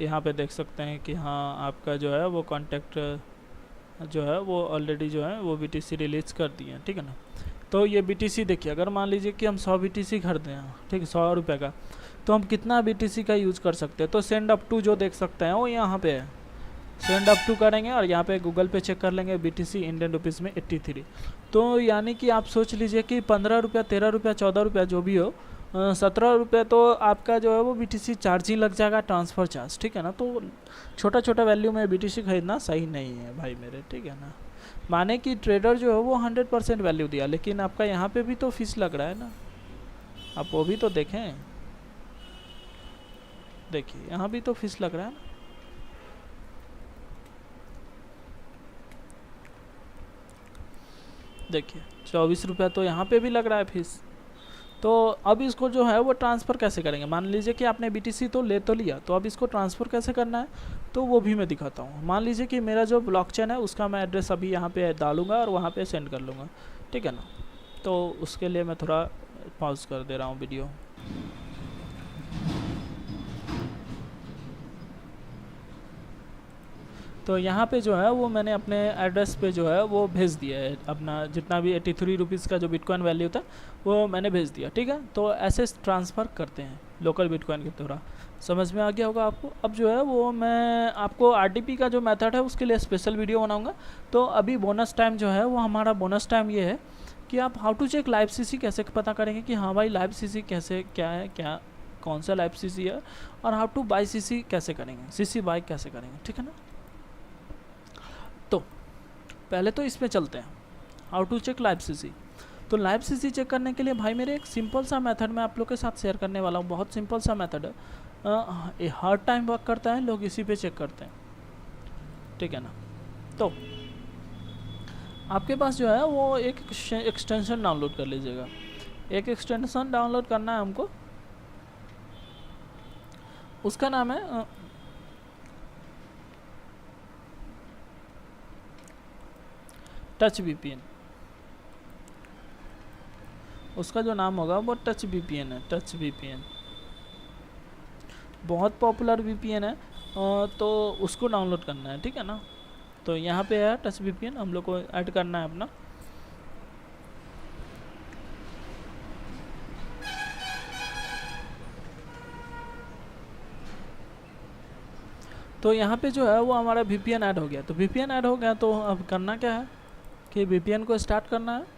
यहाँ पे देख सकते हैं कि हाँ आपका जो है वो कॉन्टैक्ट जो है वो ऑलरेडी जो है वो BTC रिलीज़ कर दिए हैं, ठीक है ना। तो ये BTC देखिए, अगर मान लीजिए कि हम 100 BTC खरीदे हैं, ठीक है, 100 रुपये का, तो हम कितना BTC का यूज़ कर सकते हैं। तो सेंड अप टू जो देख सकते हैं वो यहाँ पे है, सेंड अप टू करेंगे और यहाँ पे गूगल पे चेक कर लेंगे BTC इंडियन रुपीज़ में 83। तो यानी कि आप सोच लीजिए कि 15 रुपया, 13 रुपया, 14 रुपया जो भी हो, 17 रुपये तो आपका जो है वो BTC चार्ज ही लग जाएगा, ट्रांसफ़र चार्ज, ठीक है ना। तो छोटा छोटा वैल्यू में BTC खरीदना सही नहीं है भाई मेरे, ठीक है ना। माने कि ट्रेडर जो है वो 100% वैल्यू दिया, लेकिन आपका यहाँ पे भी तो फीस लग रहा है ना, आप वो भी तो देखें। देखिए यहाँ भी तो फीस लग रहा है ना। देखिए 24 रुपया तो यहाँ पे भी लग रहा है फीस। तो अब इसको जो है वो ट्रांसफ़र कैसे करेंगे। मान लीजिए कि आपने BTC तो ले तो लिया, तो अब इसको ट्रांसफ़र कैसे करना है तो वो भी मैं दिखाता हूँ। मान लीजिए कि मेरा जो ब्लॉकचेन है उसका मैं एड्रेस अभी यहाँ पे डालूंगा और वहाँ पे सेंड कर लूँगा, ठीक है ना। तो उसके लिए मैं थोड़ा पॉज कर दे रहा हूँ वीडियो। तो यहाँ पे जो है वो मैंने अपने एड्रेस पे जो है वो भेज दिया है, अपना जितना भी 83 रुपीज़ का जो बिटकॉइन वैल्यू था वो मैंने भेज दिया, ठीक है। तो ऐसे ट्रांसफ़र करते हैं लोकल बिटकॉइन की तरह। समझ में आ गया होगा आपको। अब जो है वो मैं आपको RTP का जो मेथड है उसके लिए स्पेशल वीडियो बनाऊँगा। तो अभी बोनस टाइम जो है वो हमारा बोनस टाइम ये है कि आप how to check live CC कैसे पता करेंगे कि हाँ भाई लाइव CC कैसे, क्या है, क्या कौन सा लाइव CC है, और हाउ टू बाई CC कैसे करेंगे, CC बाई कैसे करेंगे, ठीक है ना। तो पहले तो इसमें चलते हैं, how to check live CC। तो लाइव CC चेक करने के लिए भाई मेरे एक सिंपल सा मेथड मैं आप लोग के साथ शेयर करने वाला हूँ। बहुत सिंपल सा मेथड है, ये हर टाइम वर्क करता है, लोग इसी पे चेक करते हैं, ठीक है ना। तो आपके पास जो है वो एक एक्सटेंशन डाउनलोड कर लीजिएगा। एक एक्सटेंशन डाउनलोड करना है हमको, उसका नाम है टच VPN। उसका जो नाम होगा वो टच VPN है, टच VPN बहुत पॉपुलर VPN है। तो उसको डाउनलोड करना है, ठीक है ना। तो यहाँ पे है टच VPN, हम लोग को ऐड करना है अपना। तो यहाँ पे जो है वो हमारा VPN ऐड हो गया। तो VPN ऐड हो गया तो अब करना क्या है कि VPN को स्टार्ट करना है।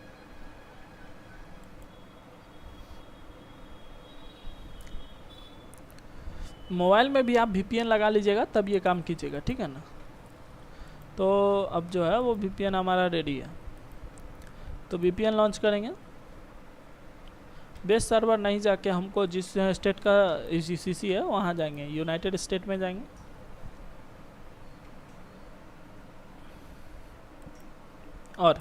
मोबाइल में भी आप VPN लगा लीजिएगा तब ये काम कीजिएगा, ठीक है ना। तो अब जो है वो VPN हमारा रेडी है। तो VPN लॉन्च करेंगे। बेस सर्वर नहीं जाके हमको जिस स्टेट का CC है वहाँ जाएंगे, यूनाइटेड स्टेट में जाएंगे। और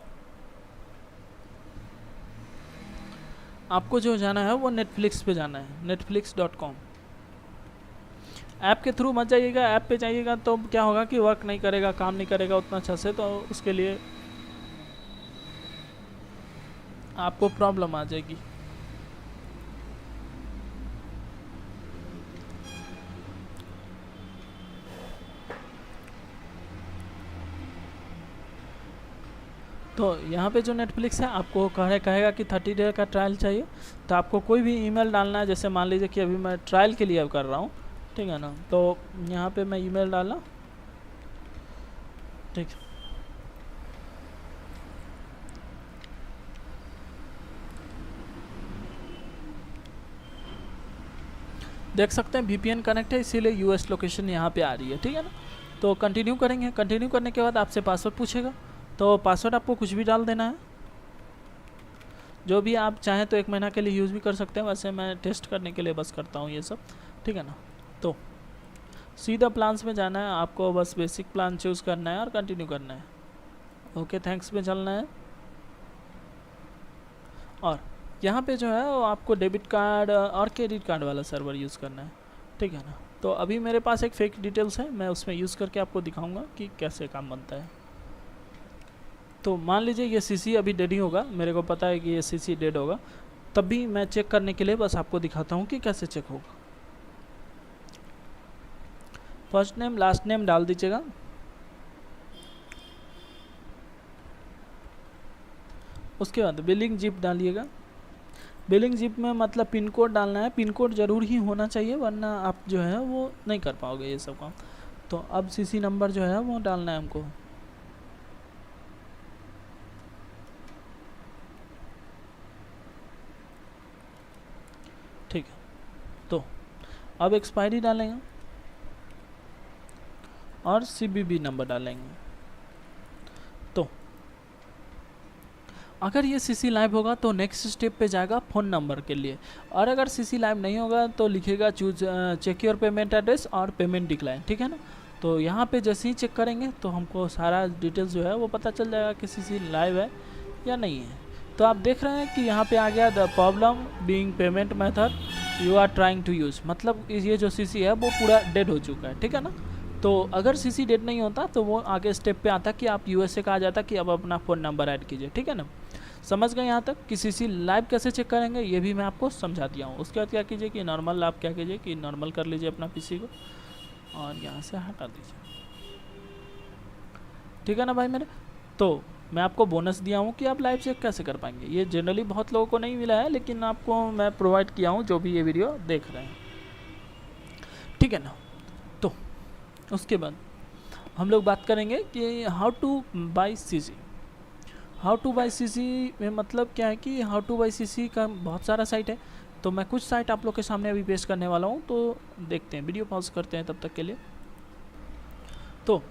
आपको जो जाना है वो नेटफ्लिक्स पे जाना है, netflix.com। ऐप के थ्रू मत जाइएगा, ऐप पे जाइएगा तो क्या होगा कि वर्क नहीं करेगा, काम नहीं करेगा उतना अच्छा से, तो उसके लिए आपको प्रॉब्लम आ जाएगी। तो यहाँ पे जो नेटफ्लिक्स है आपको कहेगा कि 30 डे का ट्रायल चाहिए। तो आपको कोई भी ईमेल डालना है, जैसे मान लीजिए कि अभी मैं ट्रायल के लिए अब कर रहा हूँ, ठीक है ना। तो यहाँ पे मैं ईमेल डाला, ठीक। देख सकते हैं VPN कनेक्ट है, इसीलिए US लोकेशन यहाँ पे आ रही है, ठीक है ना। तो कंटिन्यू करेंगे, कंटिन्यू करने के बाद आपसे पासवर्ड पूछेगा, तो पासवर्ड आपको कुछ भी डाल देना है, जो भी आप चाहें तो 1 महीना के लिए यूज़ भी कर सकते हैं, वैसे मैं टेस्ट करने के लिए बस करता हूँ ये सब, ठीक है ना। तो सीधा प्लान्स में जाना है आपको, बस बेसिक प्लान चूज़ करना है और कंटिन्यू करना है, ओके थैंक्स में चलना है। और यहाँ पे जो है वो आपको डेबिट कार्ड और क्रेडिट कार्ड वाला सर्वर यूज़ करना है, ठीक है ना। तो अभी मेरे पास एक फेक डिटेल्स है, मैं उसमें यूज़ करके आपको दिखाऊंगा कि कैसे काम बनता है। तो मान लीजिए ये CC अभी डेड ही होगा, मेरे को पता है कि ये CC डेड होगा, तब भी मैं चेक करने के लिए बस आपको दिखाता हूँ कि कैसे चेक होगा। फर्स्ट नेम लास्ट नेम डाल दीजिएगा, उसके बाद बिलिंग जिप डालिएगा। बिलिंग जिप में मतलब पिन कोड डालना है, पिन कोड ज़रूर ही होना चाहिए, वरना आप जो है वो नहीं कर पाओगे ये सब काम। तो अब CC नंबर जो है वो डालना है हमको, ठीक है। तो अब एक्सपायरी डालेंगे और CVV नंबर डालेंगे। तो अगर ये CC लाइव होगा तो नेक्स्ट स्टेप पे जाएगा फ़ोन नंबर के लिए, और अगर CC लाइव नहीं होगा तो लिखेगा choose check your payment address और पेमेंट डिक्लाइन, ठीक है ना। तो यहाँ पे जैसे ही चेक करेंगे तो हमको सारा डिटेल्स जो है वो पता चल जाएगा कि CC लाइव है या नहीं है। तो आप देख रहे हैं कि यहाँ पे आ गया the problem being payment method you are trying to use, मतलब ये जो CC है वो पूरा डेड हो चुका है, ठीक है ना। तो अगर CC डेड नहीं होता तो वो आगे स्टेप पे आता कि आप USA का आ जाता कि अब अपना फ़ोन नंबर ऐड कीजिए, ठीक है ना। समझ गए यहाँ तक कि CC लाइव कैसे चेक करेंगे, ये भी मैं आपको समझा दिया हूँ। उसके बाद क्या कीजिए कि नॉर्मल आप क्या कीजिए कि नॉर्मल कर लीजिए अपना PC को और यहाँ से हटा दीजिए, ठीक है ना भाई मेरे। तो मैं आपको बोनस दिया हूँ कि आप लाइव चेक कैसे कर पाएंगे, ये जनरली बहुत लोगों को नहीं मिला है, लेकिन आपको मैं प्रोवाइड किया हूँ जो भी ये वीडियो देख रहे हैं, ठीक है ना। तो उसके बाद हम लोग बात करेंगे कि how two by CC। How two by CC में मतलब क्या है कि हाउ टू बाई CC का बहुत सारा साइट है, तो मैं कुछ साइट आप लोग के सामने अभी पेश करने वाला हूँ, तो देखते हैं, वीडियो पॉज करते हैं तब तक के लिए। तो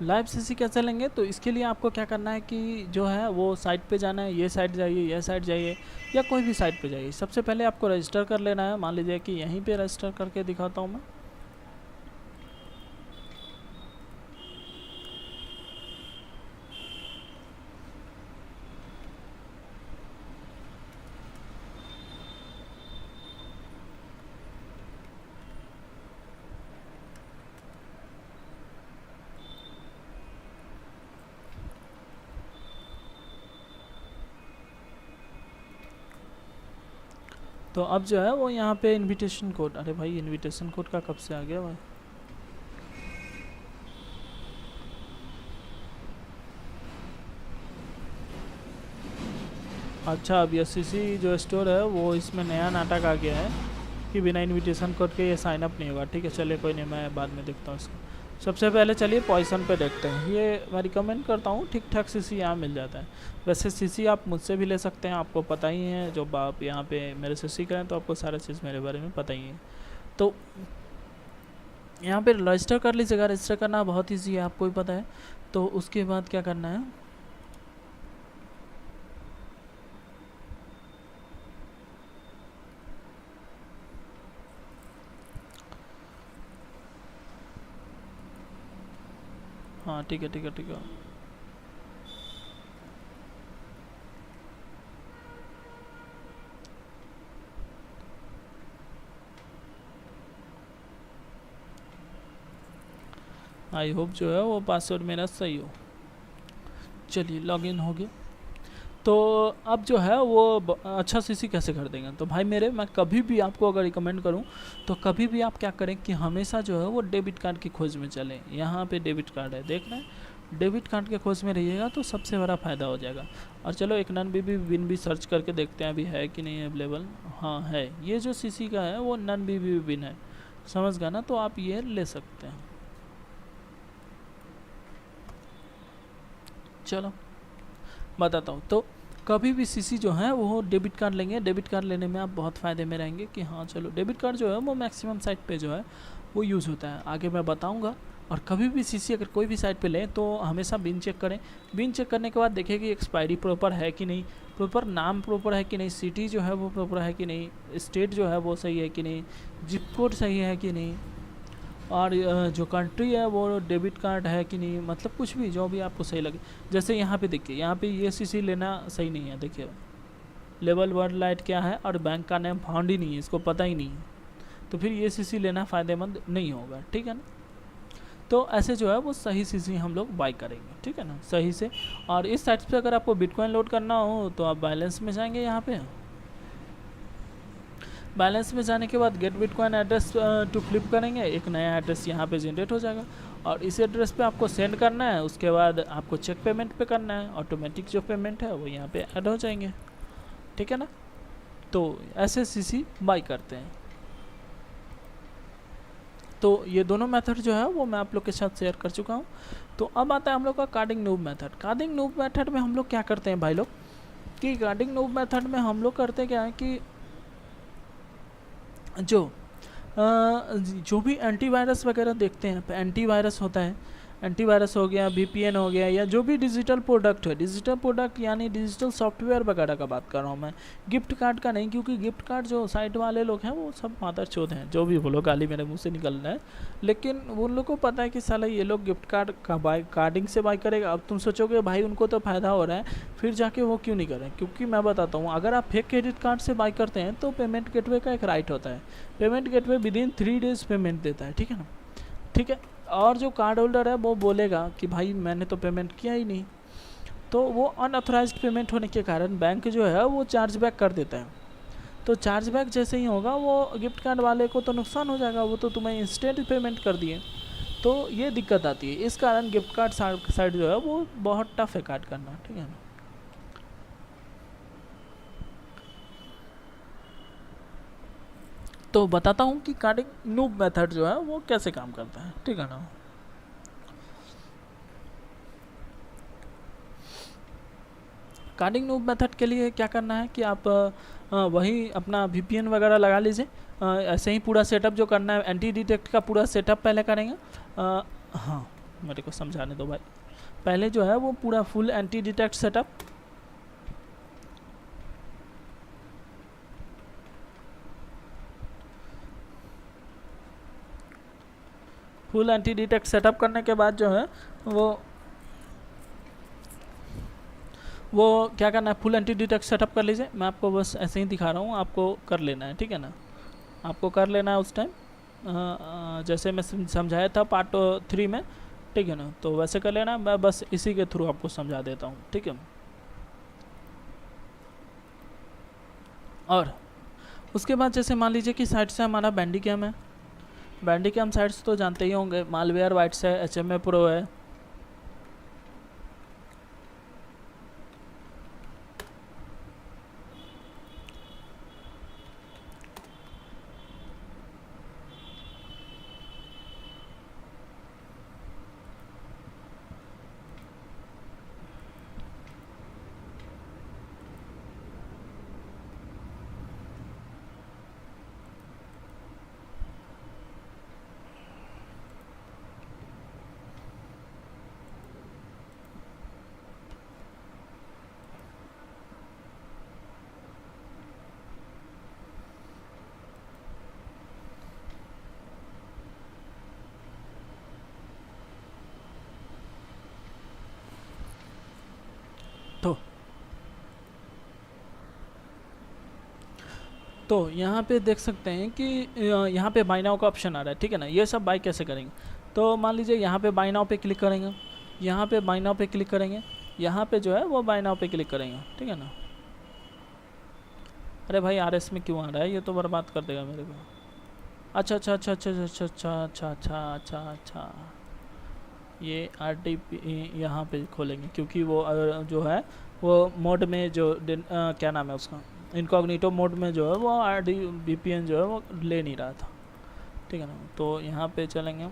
लाइव CC कैसे लेंगे, तो इसके लिए आपको क्या करना है कि जो है वो साइट पे जाना है, ये साइट जाइए, यह साइट जाइए या कोई भी साइट पे जाइए। सबसे पहले आपको रजिस्टर कर लेना है, मान लीजिए कि यहीं पे रजिस्टर करके दिखाता हूँ मैं। तो अब जो है वो यहाँ पे इनविटेशन कोड, अरे भाई इनविटेशन कोड का कब से आ गया भाई, अच्छा अब ये CC जो स्टोर है वो इसमें नया नाटक आ गया है कि बिना इनविटेशन कोड के ये साइन अप नहीं होगा, ठीक है चलिए कोई नहीं, मैं बाद में देखता हूँ इसको। सबसे पहले चलिए पॉइसन पे देखते हैं, ये मैं रिकमेंड करता हूँ, ठीक ठाक CC यहाँ मिल जाता है। वैसे CC आप मुझसे भी ले सकते हैं, आपको पता ही है, जब आप यहाँ पे मेरे से सीख रहे हैं तो आपको सारा चीज़ मेरे बारे में पता ही है। तो यहाँ पे रजिस्टर कर लीजिएगा, रजिस्टर करना बहुत ईजी है, आपको भी पता है। तो उसके बाद क्या करना है, हाँ ठीक है ठीक है ठीक है, आई होप जो है वो पासवर्ड मेरा सही हो। चलिए लॉगिन हो गया। तो अब जो है वो अच्छा CC कैसे कर देंगे, तो भाई मेरे मैं कभी भी आपको अगर रिकमेंड करूं तो कभी भी आप क्या करें कि हमेशा जो है वो डेबिट कार्ड की खोज में चलें। यहाँ पे डेबिट कार्ड है, देख रहे हैं, डेबिट कार्ड के खोज में रहिएगा तो सबसे बड़ा फ़ायदा हो जाएगा। और चलो एक नन BB विन भी सर्च करके देखते हैं अभी है कि नहीं अवेलेबल। हाँ है, ये जो CC का है वो नन BB विन है, समझ गया ना, तो आप ये ले सकते हैं। चलो बताता हूँ, तो कभी भी सीसी जो है वो डेबिट कार्ड लेंगे, डेबिट कार्ड लेने में आप बहुत फ़ायदे में रहेंगे कि हाँ चलो डेबिट कार्ड जो है वो मैक्सिमम साइट पे जो है वो यूज़ होता है, आगे मैं बताऊंगा। और कभी भी सीसी अगर कोई भी साइट पे लें तो हमेशा बिन चेक करें। बिन चेक करने के बाद देखें कि एक्सपायरी प्रॉपर है कि नहीं, प्रॉपर नाम प्रॉपर है कि नहीं, सिटी जो है वो प्रॉपर है कि नहीं, स्टेट जो है वो सही है कि नहीं, जिप कोड सही है कि नहीं, और जो कंट्री है वो डेबिट कार्ड है कि नहीं, मतलब कुछ भी जो भी आपको सही लगे। जैसे यहाँ पे देखिए, यहाँ पे ये सीसी लेना सही नहीं है। देखिए लेवल वर्ल्ड लाइट क्या है और बैंक का नेम फाउंड ही नहीं है, इसको पता ही नहीं है, तो फिर ये सीसी लेना फ़ायदेमंद नहीं होगा, ठीक है ना। तो ऐसे जो है वो सही सीसी हम लोग बाई करेंगे, ठीक है ना, सही से। और इस साइट पे अगर आपको बिटकॉइन लोड करना हो तो आप बैलेंस में जाएंगे, यहाँ पे बैलेंस में जाने के बाद get bitcoin address to flip करेंगे, एक नया एड्रेस यहाँ पे जनरेट हो जाएगा और इस एड्रेस पे आपको सेंड करना है। उसके बाद आपको चेक पेमेंट पे करना है, ऑटोमेटिक जो पेमेंट है वो यहाँ पे ऐड हो जाएंगे, ठीक है ना। तो ऐसे सीसी बाई करते हैं। तो ये दोनों मेथड जो है वो मैं आप लोग के साथ शेयर कर चुका हूँ। तो अब आता है हम लोग का carding noob method. Carding noob method में हम लोग क्या करते हैं भाई लोग, कि कार्डिंग नूब मेथड में हम लोग करते क्या है कि जो भी एंटीवायरस वगैरह देखते हैं, एंटीवायरस होता है, एंटीवायरस हो गया, वीपीएन हो गया, या जो भी डिजिटल प्रोडक्ट है, डिजिटल प्रोडक्ट यानी डिजिटल सॉफ्टवेयर वगैरह का बात कर रहा हूँ मैं, गिफ्ट कार्ड का नहीं, क्योंकि गिफ्ट कार्ड जो साइट वाले लोग हैं वो सब मादर चोद हैं, जो भी बोलो गाली मेरे मुंह से निकल रहा है, लेकिन उन लोग को पता है कि साला ये लोग गिफ्ट कार्ड का कार्डिंग से बाई करेगा। अब तुम सोचोगे भाई उनको तो फ़ायदा हो रहा है, फिर जाके वो क्यों नहीं करें, क्योंकि मैं बताता हूँ, अगर आप फेक क्रेडिट कार्ड से बाई करते हैं तो पेमेंट गेटवे का एक राइट होता है, payment gateway within 3 days payment देता है, ठीक है ना, ठीक है। और जो कार्ड होल्डर है वो बोलेगा कि भाई मैंने तो पेमेंट किया ही नहीं, तो वो अनऑथराइज्ड पेमेंट होने के कारण बैंक जो है वो चार्ज बैक कर देता है। तो चार्ज बैक जैसे ही होगा वो गिफ्ट कार्ड वाले को तो नुकसान हो जाएगा, वो तो तुम्हें इंस्टेंट पेमेंट कर दिए, तो ये दिक्कत आती है। इस कारण गिफ्ट कार्ड साइड जो है वो बहुत टफ है काट करना, ठीक है ना। तो बताता हूँ कि कार्डिंग नूब मेथड जो है वो कैसे काम करता है, ठीक है ना। कार्डिंग नूब मेथड के लिए क्या करना है कि आप वही अपना VPN वगैरह लगा लीजिए। ऐसे ही पूरा सेटअप जो करना है, एंटी डिटेक्ट का पूरा सेटअप पहले करेंगे। हाँ मेरे को समझाने दो भाई, पहले जो है वो पूरा full anti detect setup, full anti detect setup करने के बाद जो है वो क्या करना है, फुल एंटी डिटेक्ट सेटअप कर लीजिए। मैं आपको बस ऐसे ही दिखा रहा हूँ, आपको कर लेना है, ठीक है ना, आपको कर लेना है उस टाइम जैसे मैं समझाया था पार्ट 3 में, ठीक है ना, तो वैसे कर लेना। मैं बस इसी के थ्रू आपको समझा देता हूँ, ठीक है। और उसके बाद जैसे मान लीजिए कि साइट से हमारा बैंडिकैम है, बैंडिकैम साइट्स तो जानते ही होंगे, मालवेयर वाइट्स है, HMA प्रो है, तो यहाँ पे देख सकते हैं कि यहाँ पे बाय नाउ का ऑप्शन आ रहा है, ठीक है ना। ये सब बाय कैसे करेंगे, तो मान लीजिए यहाँ पे बाय नाउ पे क्लिक करेंगे, यहाँ पे बाय नाउ पे क्लिक करेंगे, यहाँ पे जो है वो बाय नाउ पे क्लिक करेंगे, ठीक है ना। अरे भाई RS में क्यों आ रहा है, ये तो बर्बाद कर देगा मेरे को। अच्छा अच्छा अच्छा अच्छा अच्छा अच्छा अच्छा अच्छा अच्छा अच्छा, ये RTP यहाँ पे खोलेंगे, क्योंकि वो जो है वो मोड में जो क्या नाम है उसका, इनकॉग्निटो मोड में जो है वो VPN जो है वो ले नहीं रहा था, ठीक है ना। तो यहाँ पे चलेंगे,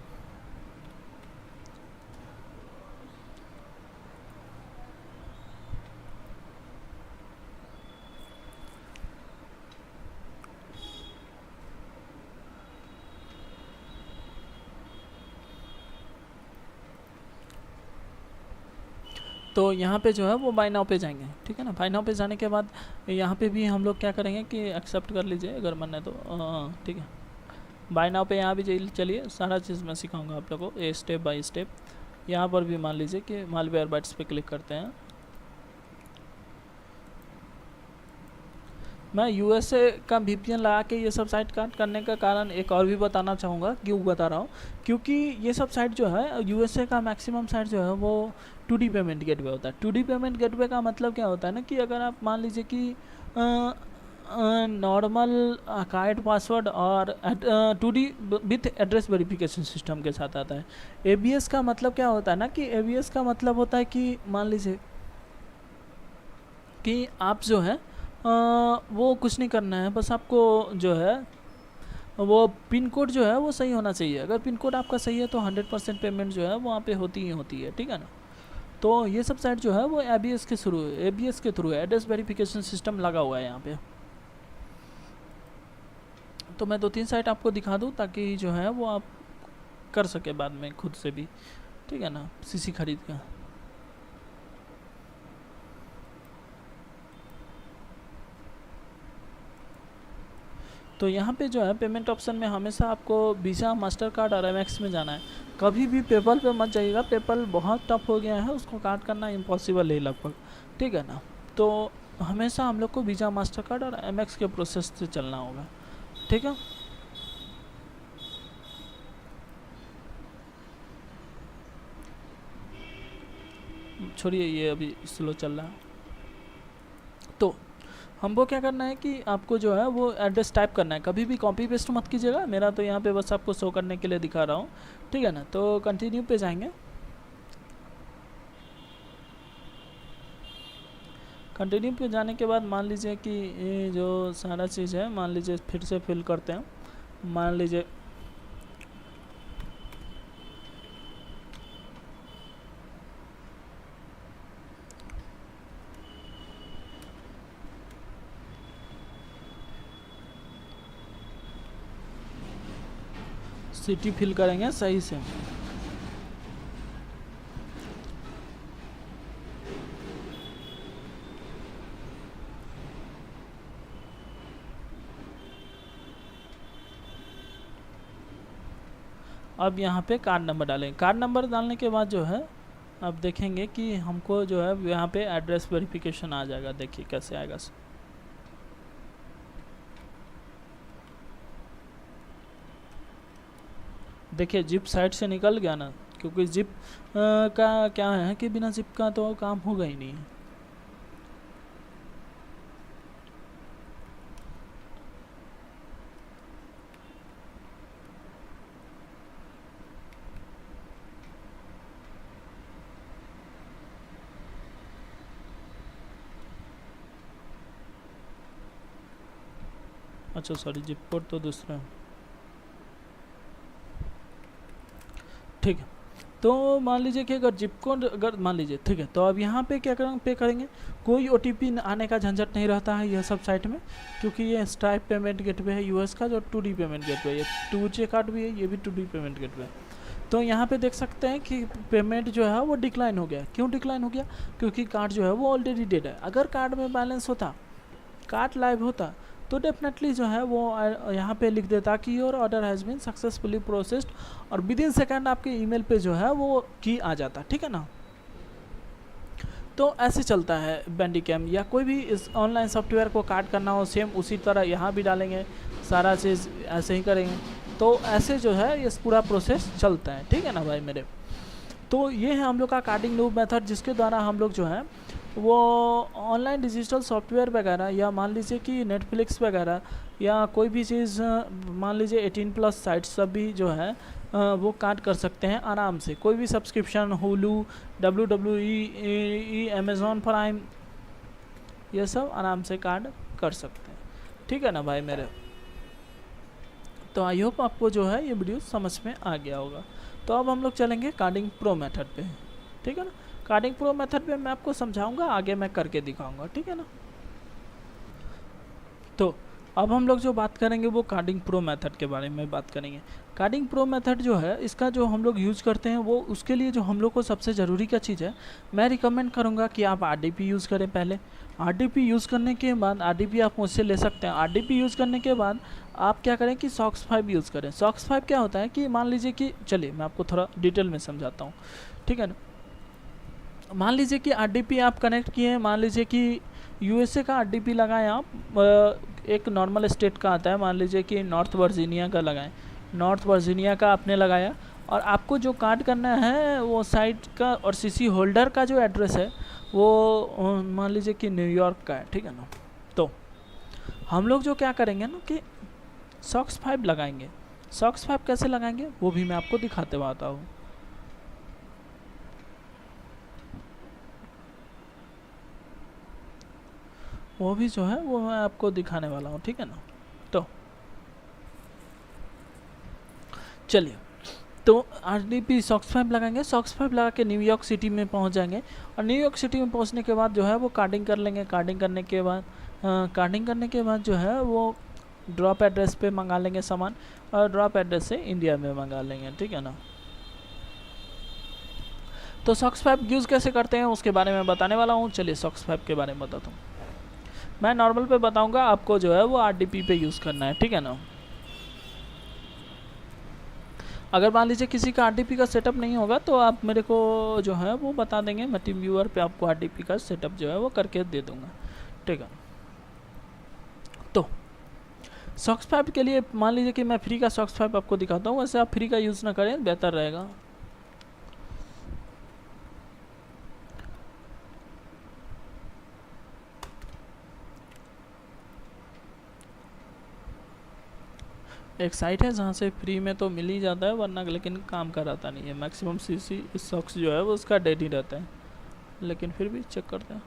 तो यहाँ पे जो है वो बाय नाउ पे जाएंगे, ठीक है ना। बाय नाउ पे जाने के बाद यहाँ पे भी हम लोग क्या करेंगे कि एक्सेप्ट कर लीजिए अगर मन है तो, ठीक है। बाय नाउ पे यहाँ भी चलिए, सारा चीज़ मैं सिखाऊंगा आप लोगों को ये स्टेप बाय स्टेप। यहाँ पर भी मान लीजिए कि मालवेयरबाइट्स पे क्लिक करते हैं। मैं यूएसए का VPN लगा के ये सब साइट काट करने का कारण एक और भी बताना चाहूँगा। क्यों बता रहा हूँ, क्योंकि ये सब साइट जो है यूएसए का मैक्सिमम साइट जो है वो 2D पेमेंट गेटवे होता है। 2D पेमेंट गेटवे का मतलब क्या होता है ना कि अगर आप मान लीजिए कि नॉर्मल कार्ड पासवर्ड और 2D with address verification system के साथ आता है। ABS का मतलब क्या होता है ना कि ABS का मतलब होता है कि मान लीजिए कि आप जो है वो कुछ नहीं करना है, बस आपको जो है वो पिन कोड जो है वो सही होना चाहिए। अगर पिन कोड आपका सही है तो 100% पेमेंट जो है वहाँ पे होती ही होती है, ठीक है ना। तो ये सब साइट जो है वो ABS के थ्रू है, एड्रेस वेरिफिकेशन सिस्टम लगा हुआ है यहाँ पे। तो मैं 2-3 साइट आपको दिखा दूँ ताकि जो है वो आप कर सके बाद में खुद से भी, ठीक है ना, CC खरीद कर। तो यहाँ पे जो है पेमेंट ऑप्शन में हमेशा आपको वीज़ा, मास्टर कार्ड और MX में जाना है। कभी भी पेपल पे मत जाइएगा, पेपल बहुत टफ हो गया है, उसको काट करना इम्पॉसिबल है लगभग, ठीक है ना। तो हमेशा हम लोग को वीज़ा, मास्टर कार्ड और MX के प्रोसेस से चलना होगा, ठीक है। छोड़िए ये अभी स्लो चल रहा है। तो हमको क्या करना है कि आपको जो है वो एड्रेस टाइप करना है, कभी भी कॉपी पेस्ट मत कीजिएगा। मेरा तो यहाँ पे बस आपको शो करने के लिए दिखा रहा हूँ, ठीक है ना। तो कंटिन्यू पे जाएंगे। कंटिन्यू पे जाने के बाद मान लीजिए कि ये जो सारा चीज़ है मान लीजिए फिर से फिल करते हैं। मान लीजिए सिटी फिल करेंगे सही से। अब यहाँ पे कार्ड नंबर डालेंगे। कार्ड नंबर डालने के बाद जो है अब देखेंगे कि हमको जो है यहाँ पे एड्रेस वेरिफिकेशन आ जाएगा। देखिए कैसे आएगा। देखिए जिप साइड से निकल गया ना, क्योंकि जिप का क्या है कि बिना जिप का तो काम होगा ही नहीं। अच्छा सॉरी, जिप कोड तो दूसरा है, ठीक है। तो मान लीजिए कि अगर जिप कोड अगर मान लीजिए, ठीक है, तो अब यहाँ पे क्या करेंगे, पे करेंगे। कोई OTP आने का झंझट नहीं रहता है यह सब साइट में, क्योंकि ये स्ट्राइप पेमेंट गेटवे है US का, जो 2D पेमेंट गेटवे है। ये 2J कार्ड भी है, ये भी 2D पेमेंट गेटवे है। तो यहाँ पे देख सकते हैं कि पेमेंट जो है वो डिक्लाइन हो गया। क्यों डिक्लाइन हो गया? क्योंकि कार्ड जो है वो ऑलरेडी डेड है। अगर कार्ड में बैलेंस होता, कार्ड लाइव होता, तो डेफिनेटली जो है वो यहाँ पे लिख देता कि your order has been successfully processed, और विद इन सेकेंड आपके ईमेल पे जो है वो की आ जाता, ठीक है ना। तो ऐसे चलता है बैंडिकैम, या कोई भी इस ऑनलाइन सॉफ्टवेयर को काट करना हो सेम उसी तरह यहाँ भी डालेंगे, सारा चीज़ ऐसे ही करेंगे। तो ऐसे जो है ये पूरा प्रोसेस चलता है, ठीक है ना भाई मेरे। तो ये है हम लोग का कार्डिंग लूप मेथड, जिसके द्वारा हम लोग जो है वो ऑनलाइन डिजिटल सॉफ्टवेयर वगैरह, या मान लीजिए कि नेटफ्लिक्स वगैरह, या कोई भी चीज़ मान लीजिए 18+ साइट्स सब भी जो है वो काट कर सकते हैं आराम से। कोई भी subscription, Hulu, WWE, Amazon prime, ये सब आराम से काट कर सकते हैं, ठीक है ना भाई मेरे। तो आई होप आपको जो है ये वीडियो समझ में आ गया होगा। तो अब हम लोग चलेंगे कार्डिंग प्रो मेथड पे, ठीक है ना। कार्डिंग प्रो मेथड पे मैं आपको समझाऊंगा, आगे मैं करके दिखाऊंगा, ठीक है ना। तो अब हम लोग जो बात करेंगे वो कार्डिंग प्रो मेथड के बारे में बात करेंगे। कार्डिंग प्रो मेथड जो है इसका जो हम लोग यूज़ करते हैं वो उसके लिए जो हम लोग को सबसे ज़रूरी क्या चीज़ है, मैं रिकमेंड करूँगा कि आप RDP यूज़ करें पहले। RDP यूज़ करने के बाद RDP आप मुझसे ले सकते हैं। RDP यूज़ करने के बाद आप क्या करें कि SOX 5 यूज़ करें। SOX 5 क्या होता है कि मान लीजिए कि, चलिए मैं आपको थोड़ा डिटेल में समझाता हूँ, ठीक है ना। मान लीजिए कि RDP आप कनेक्ट किए हैं, मान लीजिए कि USA का RDP लगाएं आप, एक नॉर्मल स्टेट का आता है, मान लीजिए कि नॉर्थ वर्जीनिया का लगाएं, नॉर्थ वर्जीनिया का आपने लगाया, और आपको जो कार्ड करना है वो साइट का और CC होल्डर का जो एड्रेस है वो मान लीजिए कि न्यूयॉर्क का है, ठीक है ना। तो हम लोग जो क्या करेंगे ना कि SOX 5 लगाएंगे। SOX 5 कैसे लगाएंगे वो भी मैं आपको दिखाते हुए आता हूँ। वो भी जो है वो मैं आपको दिखाने वाला हूँ, ठीक है ना। तो चलिए, तो RDP SOX 5 लगाएंगे। SOX 5 लगा के न्यूयॉर्क सिटी में पहुँच जाएंगे, और न्यूयॉर्क सिटी में पहुँचने के बाद जो है वो कार्डिंग कर लेंगे। कार्डिंग करने के बाद जो है वो ड्रॉप एड्रेस पे मंगा लेंगे सामान, और ड्रॉप एड्रेस से इंडिया में मंगा लेंगे, ठीक है ना। तो SOX 5 यूज़ कैसे करते हैं उसके बारे में बताने वाला हूँ। चलिए SOX 5 के बारे में बताता हूँ। मैं नॉर्मल पे बताऊँगा, आपको जो है वो RDP पे यूज़ करना है, ठीक है ना। अगर मान लीजिए किसी का RDP का सेटअप नहीं होगा तो आप मेरे को जो है वो बता देंगे, मैं टीम व्यूअर पे आपको RDP का सेटअप जो है वो करके दे दूँगा, ठीक है। तो SOX 5 के लिए मान लीजिए कि मैं फ्री का SOX 5 आपको दिखाता हूँ, वैसे आप फ्री का यूज़ ना करें, बेहतर रहेगा। एक साइट है जहाँ से फ्री में तो मिल ही जाता है, वरना लेकिन काम कराता नहीं है। मैक्सिमम CC SOX जो है वो उसका डेड ही रहता है, लेकिन फिर भी चेक करते हैं।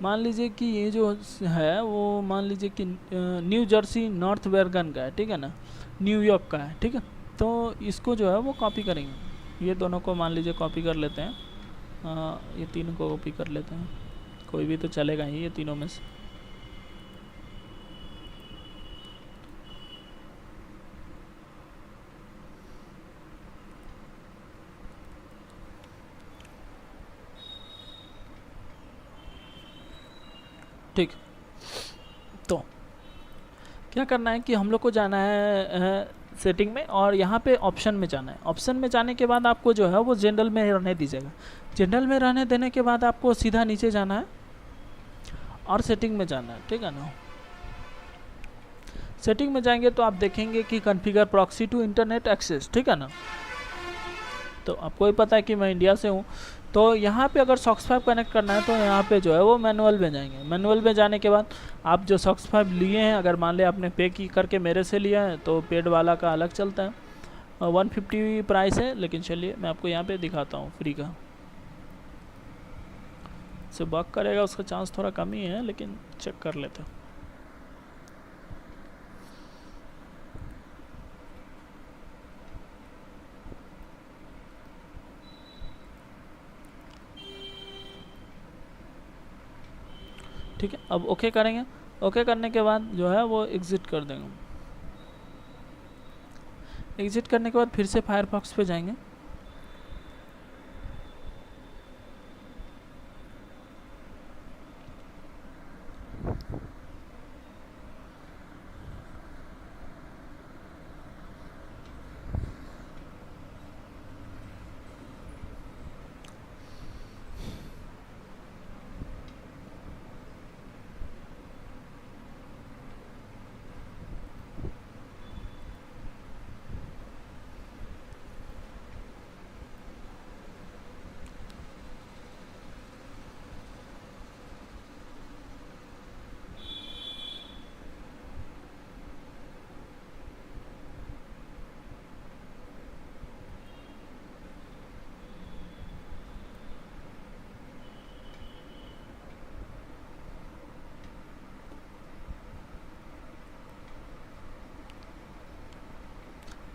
मान लीजिए कि ये जो है वो मान लीजिए कि न्यू जर्सी नॉर्थ वेरगन का है, ठीक है ना, न्यूयॉर्क का है, ठीक है। तो इसको जो है वो कॉपी करेंगे, ये दोनों को मान लीजिए कॉपी कर लेते हैं, ये तीनों को कॉपी कर लेते हैं, कोई भी तो चलेगा ही ये तीनों में से। ठीक, तो क्या करना है कि हम लोग को जाना है सेटिंग में, और यहाँ पे ऑप्शन में जाना है। ऑप्शन में जाने के बाद आपको जो है वो जनरल में रहने दीजिएगा। जनरल में रहने देने के बाद आपको सीधा नीचे जाना है और सेटिंग में जाना है, ठीक है ना। सेटिंग में जाएंगे तो आप देखेंगे कि configure proxy to internet access, ठीक है ना। तो आपको ही पता है कि मैं इंडिया से हूँ, तो यहाँ पे अगर SOX 5 कनेक्ट करना है तो यहाँ पे जो है वो मैनुअल में जाएंगे। मैनुअल में जाने के बाद आप जो SOX 5 लिए हैं, अगर मान ले आपने पे की करके मेरे से लिया है तो पेड वाला का अलग चलता है, 150 प्राइस है। लेकिन चलिए मैं आपको यहाँ पे दिखाता हूँ फ्री का। से वर्क करेगा उसका चांस थोड़ा कम ही है, लेकिन चेक कर लेते हैं। ठीक है, अब ओके करेंगे। ओके करने के बाद जो है वो एग्ज़िट कर देंगे। एग्ज़िट करने के बाद फिर से फायरफॉक्स पे जाएंगे।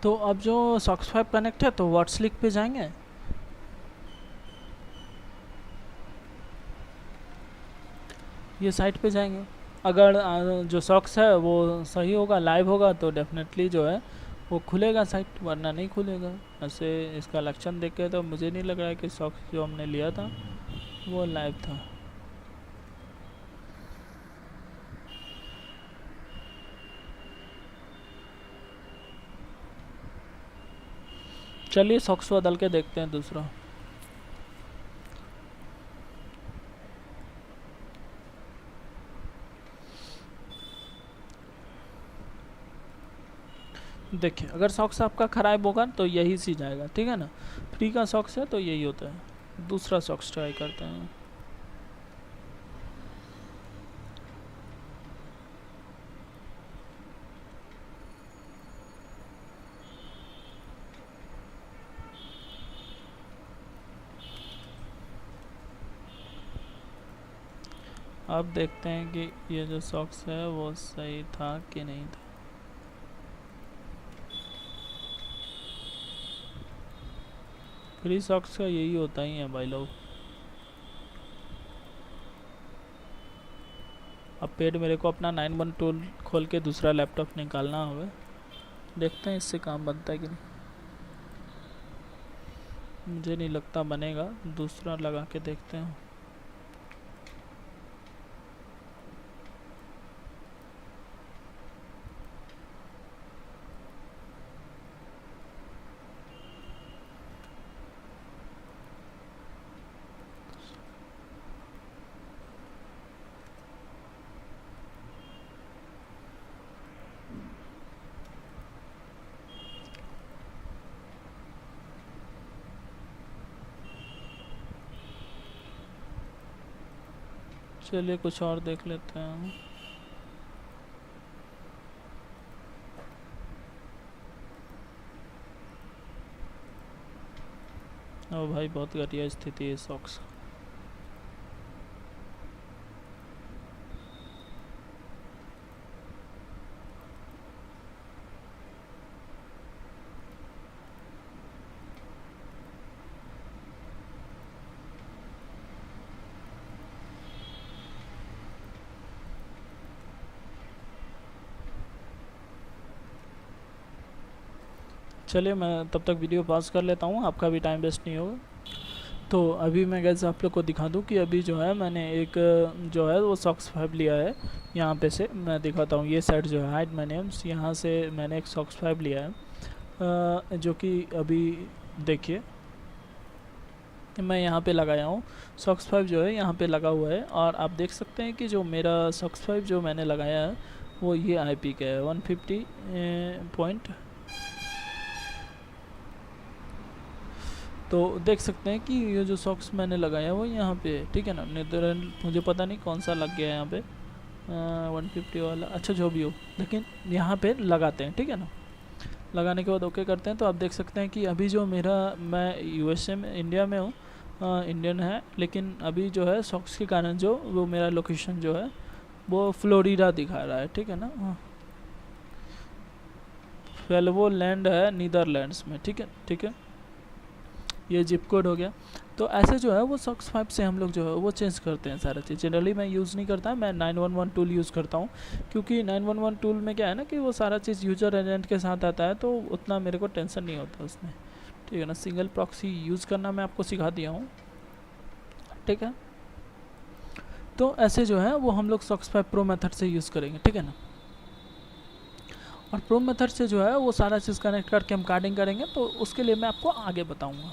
तो अब जो SOX 5 कनेक्ट है तो WhatsLink पे जाएंगे। ये साइट पे जाएंगे, अगर जो सॉक्स है वो सही होगा, लाइव होगा, तो डेफिनेटली जो है वो खुलेगा साइट, वरना नहीं खुलेगा। ऐसे इसका लक्षण देख के तो मुझे नहीं लग रहा है कि सॉक्स जो हमने लिया था वो लाइव था। चलिए सॉक्स बदल के देखते हैं दूसरा। देखिए अगर सॉक्स आपका ख़राब होगा तो यही सी जाएगा, ठीक है ना। फ्री का सॉक्स है तो यही होता है। दूसरा सॉक्स ट्राई करते हैं। अब देखते हैं कि ये जो सॉक्स है वो सही था कि नहीं था। फ्री सॉक्स का यही होता ही है भाई लोग। अब पेड मेरे को अपना 9-1 टूल खोल के दूसरा लैपटॉप निकालना होगा। देखते हैं इससे काम बनता है कि नहीं। मुझे नहीं लगता बनेगा, दूसरा लगा के देखते हैं। चलिए कुछ और देख लेते हैं। ओ भाई बहुत घटिया स्थिति है सॉक्स। चलिए मैं तब तक वीडियो पॉज कर लेता हूँ, आपका भी टाइम वेस्ट नहीं होगा। तो अभी मैं गैस आप लोग को दिखा दूँ कि अभी जो है मैंने एक जो है वो सॉक्स 5 लिया है। यहाँ पे से मैं दिखाता हूँ, ये साइड जो है हाइड माय नेम्स, यहाँ से मैंने एक सॉक्स 5 लिया है जो कि अभी देखिए मैं यहाँ पे लगाया हूँ। सॉक्स 5 जो है यहाँ पे लगा हुआ है और आप देख सकते हैं कि जो मेरा सॉक्स 5 जो मैंने लगाया है वो ये IP का है 150 पॉइंट। तो देख सकते हैं कि ये जो सॉक्स मैंने लगाया वो यहाँ पे, ठीक है ना। नीदरलैंड मुझे पता नहीं कौन सा लग गया है यहाँ पे 150 वाला, अच्छा जो भी हो, लेकिन यहाँ पे लगाते हैं, ठीक है ना। लगाने के बाद ओके करते हैं तो आप देख सकते हैं कि अभी जो मेरा, मैं USA में, इंडिया में हूँ, इंडियन है, लेकिन अभी जो है सॉक्स के कारण जो वो मेरा लोकेशन जो है वो फ्लोरिडा दिखा रहा है, ठीक है ना। फेल्वो लैंड है नीदरलैंड्स में, ठीक है ठीक है। ये जिप कोड हो गया। तो ऐसे जो है वो सॉक्स 5 से हम लोग जो है वो चेंज करते हैं सारा चीज़। जनरली मैं यूज़ नहीं करता, मैं 911 टूल यूज़ करता हूँ, क्योंकि 911 टूल में क्या है ना कि वो सारा चीज़ यूजर एजेंट के साथ आता है, तो उतना मेरे को टेंशन नहीं होता उसमें, ठीक है ना। सिंगल प्रॉक्सी यूज़ करना मैं आपको सिखा दिया हूँ, ठीक है। तो ऐसे जो है वो हम लोग सॉक्स 5 प्रो मेथड से यूज़ करेंगे, ठीक है ना। और प्रो मेथड से जो है वो सारा चीज़ कनेक्ट करके हम कार्डिंग करेंगे, तो उसके लिए मैं आपको आगे बताऊँगा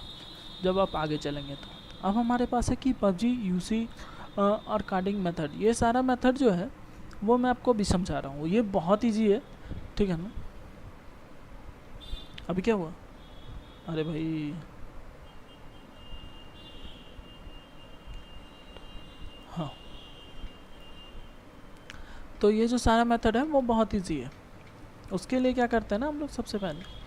जब आप आगे चलेंगे। तो अब हमारे पास है कि PUBG, UC और कार्डिंग मेथड, ये सारा मेथड जो है वो मैं आपको अभी समझा रहा हूँ। ये बहुत ईजी है, ठीक है ना। अभी क्या हुआ, अरे भाई हाँ, तो ये जो सारा मेथड है वो बहुत ईजी है। उसके लिए क्या करते हैं ना हम लोग, सबसे पहले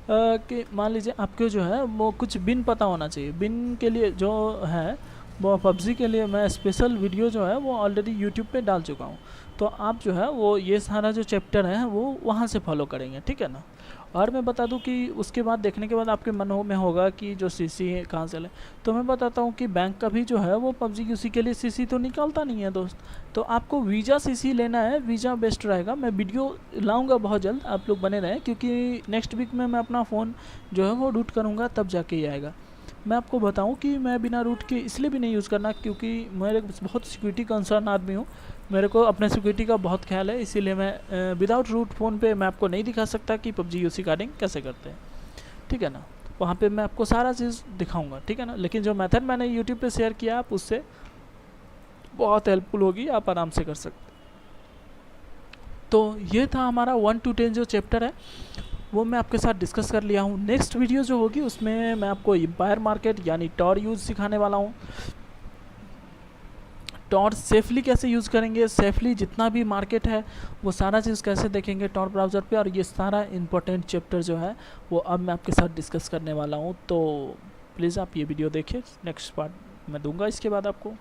कि मान लीजिए आपको जो है वो कुछ बिन पता होना चाहिए। बिन के लिए जो है वो पबजी के लिए मैं स्पेशल वीडियो जो है वो ऑलरेडी यूट्यूब पे डाल चुका हूँ, तो आप जो है वो ये सारा जो चैप्टर है वो वहाँ से फॉलो करेंगे, ठीक है ना। और मैं बता दूं कि उसके बाद देखने के बाद आपके मन में होगा कि जो सीसी है कहाँ से ले, तो मैं बताता हूँ कि बैंक का भी जो है वो पबजी यूसी के लिए सीसी तो निकालता नहीं है दोस्त। तो आपको वीज़ा सीसी लेना है, वीज़ा बेस्ट रहेगा। मैं वीडियो लाऊंगा बहुत जल्द, आप लोग बने रहें, क्योंकि नेक्स्ट वीक में मैं अपना फ़ोन जो है वो रूट करूँगा तब जाके ही आएगा। मैं आपको बताऊं कि मैं बिना रूट के इसलिए भी नहीं यूज़ करना, क्योंकि मेरे बहुत सिक्योरिटी कंसर्न आदमी हूँ, मेरे को अपने सिक्योरिटी का बहुत ख्याल है, इसीलिए मैं विदाउट रूट फ़ोन पे मैं आपको नहीं दिखा सकता कि पबजी यूसी कार्डिंग कैसे करते हैं, ठीक है ना। वहाँ पे मैं आपको सारा चीज़ दिखाऊंगा, ठीक है ना। लेकिन जो मेथड मैंने यूट्यूब पे शेयर किया आप उससे बहुत हेल्पफुल होगी, आप आराम से कर सकते। तो ये था हमारा 1 to 10 जो चैप्टर है वो मैं आपके साथ डिस्कस कर लिया हूँ। नेक्स्ट वीडियो जो होगी उसमें मैं आपको एम्पायर मार्केट यानी टॉर यूज़ सिखाने वाला हूँ। टॉर सेफली कैसे यूज़ करेंगे, सेफली जितना भी मार्केट है वो सारा चीज़ कैसे देखेंगे टॉर ब्राउज़र पे, और ये सारा इंपॉर्टेंट चैप्टर जो है वो अब मैं आपके साथ डिस्कस करने वाला हूँ। तो प्लीज़ आप ये वीडियो देखिए, नेक्स्ट पार्ट मैं दूंगा इसके बाद आपको।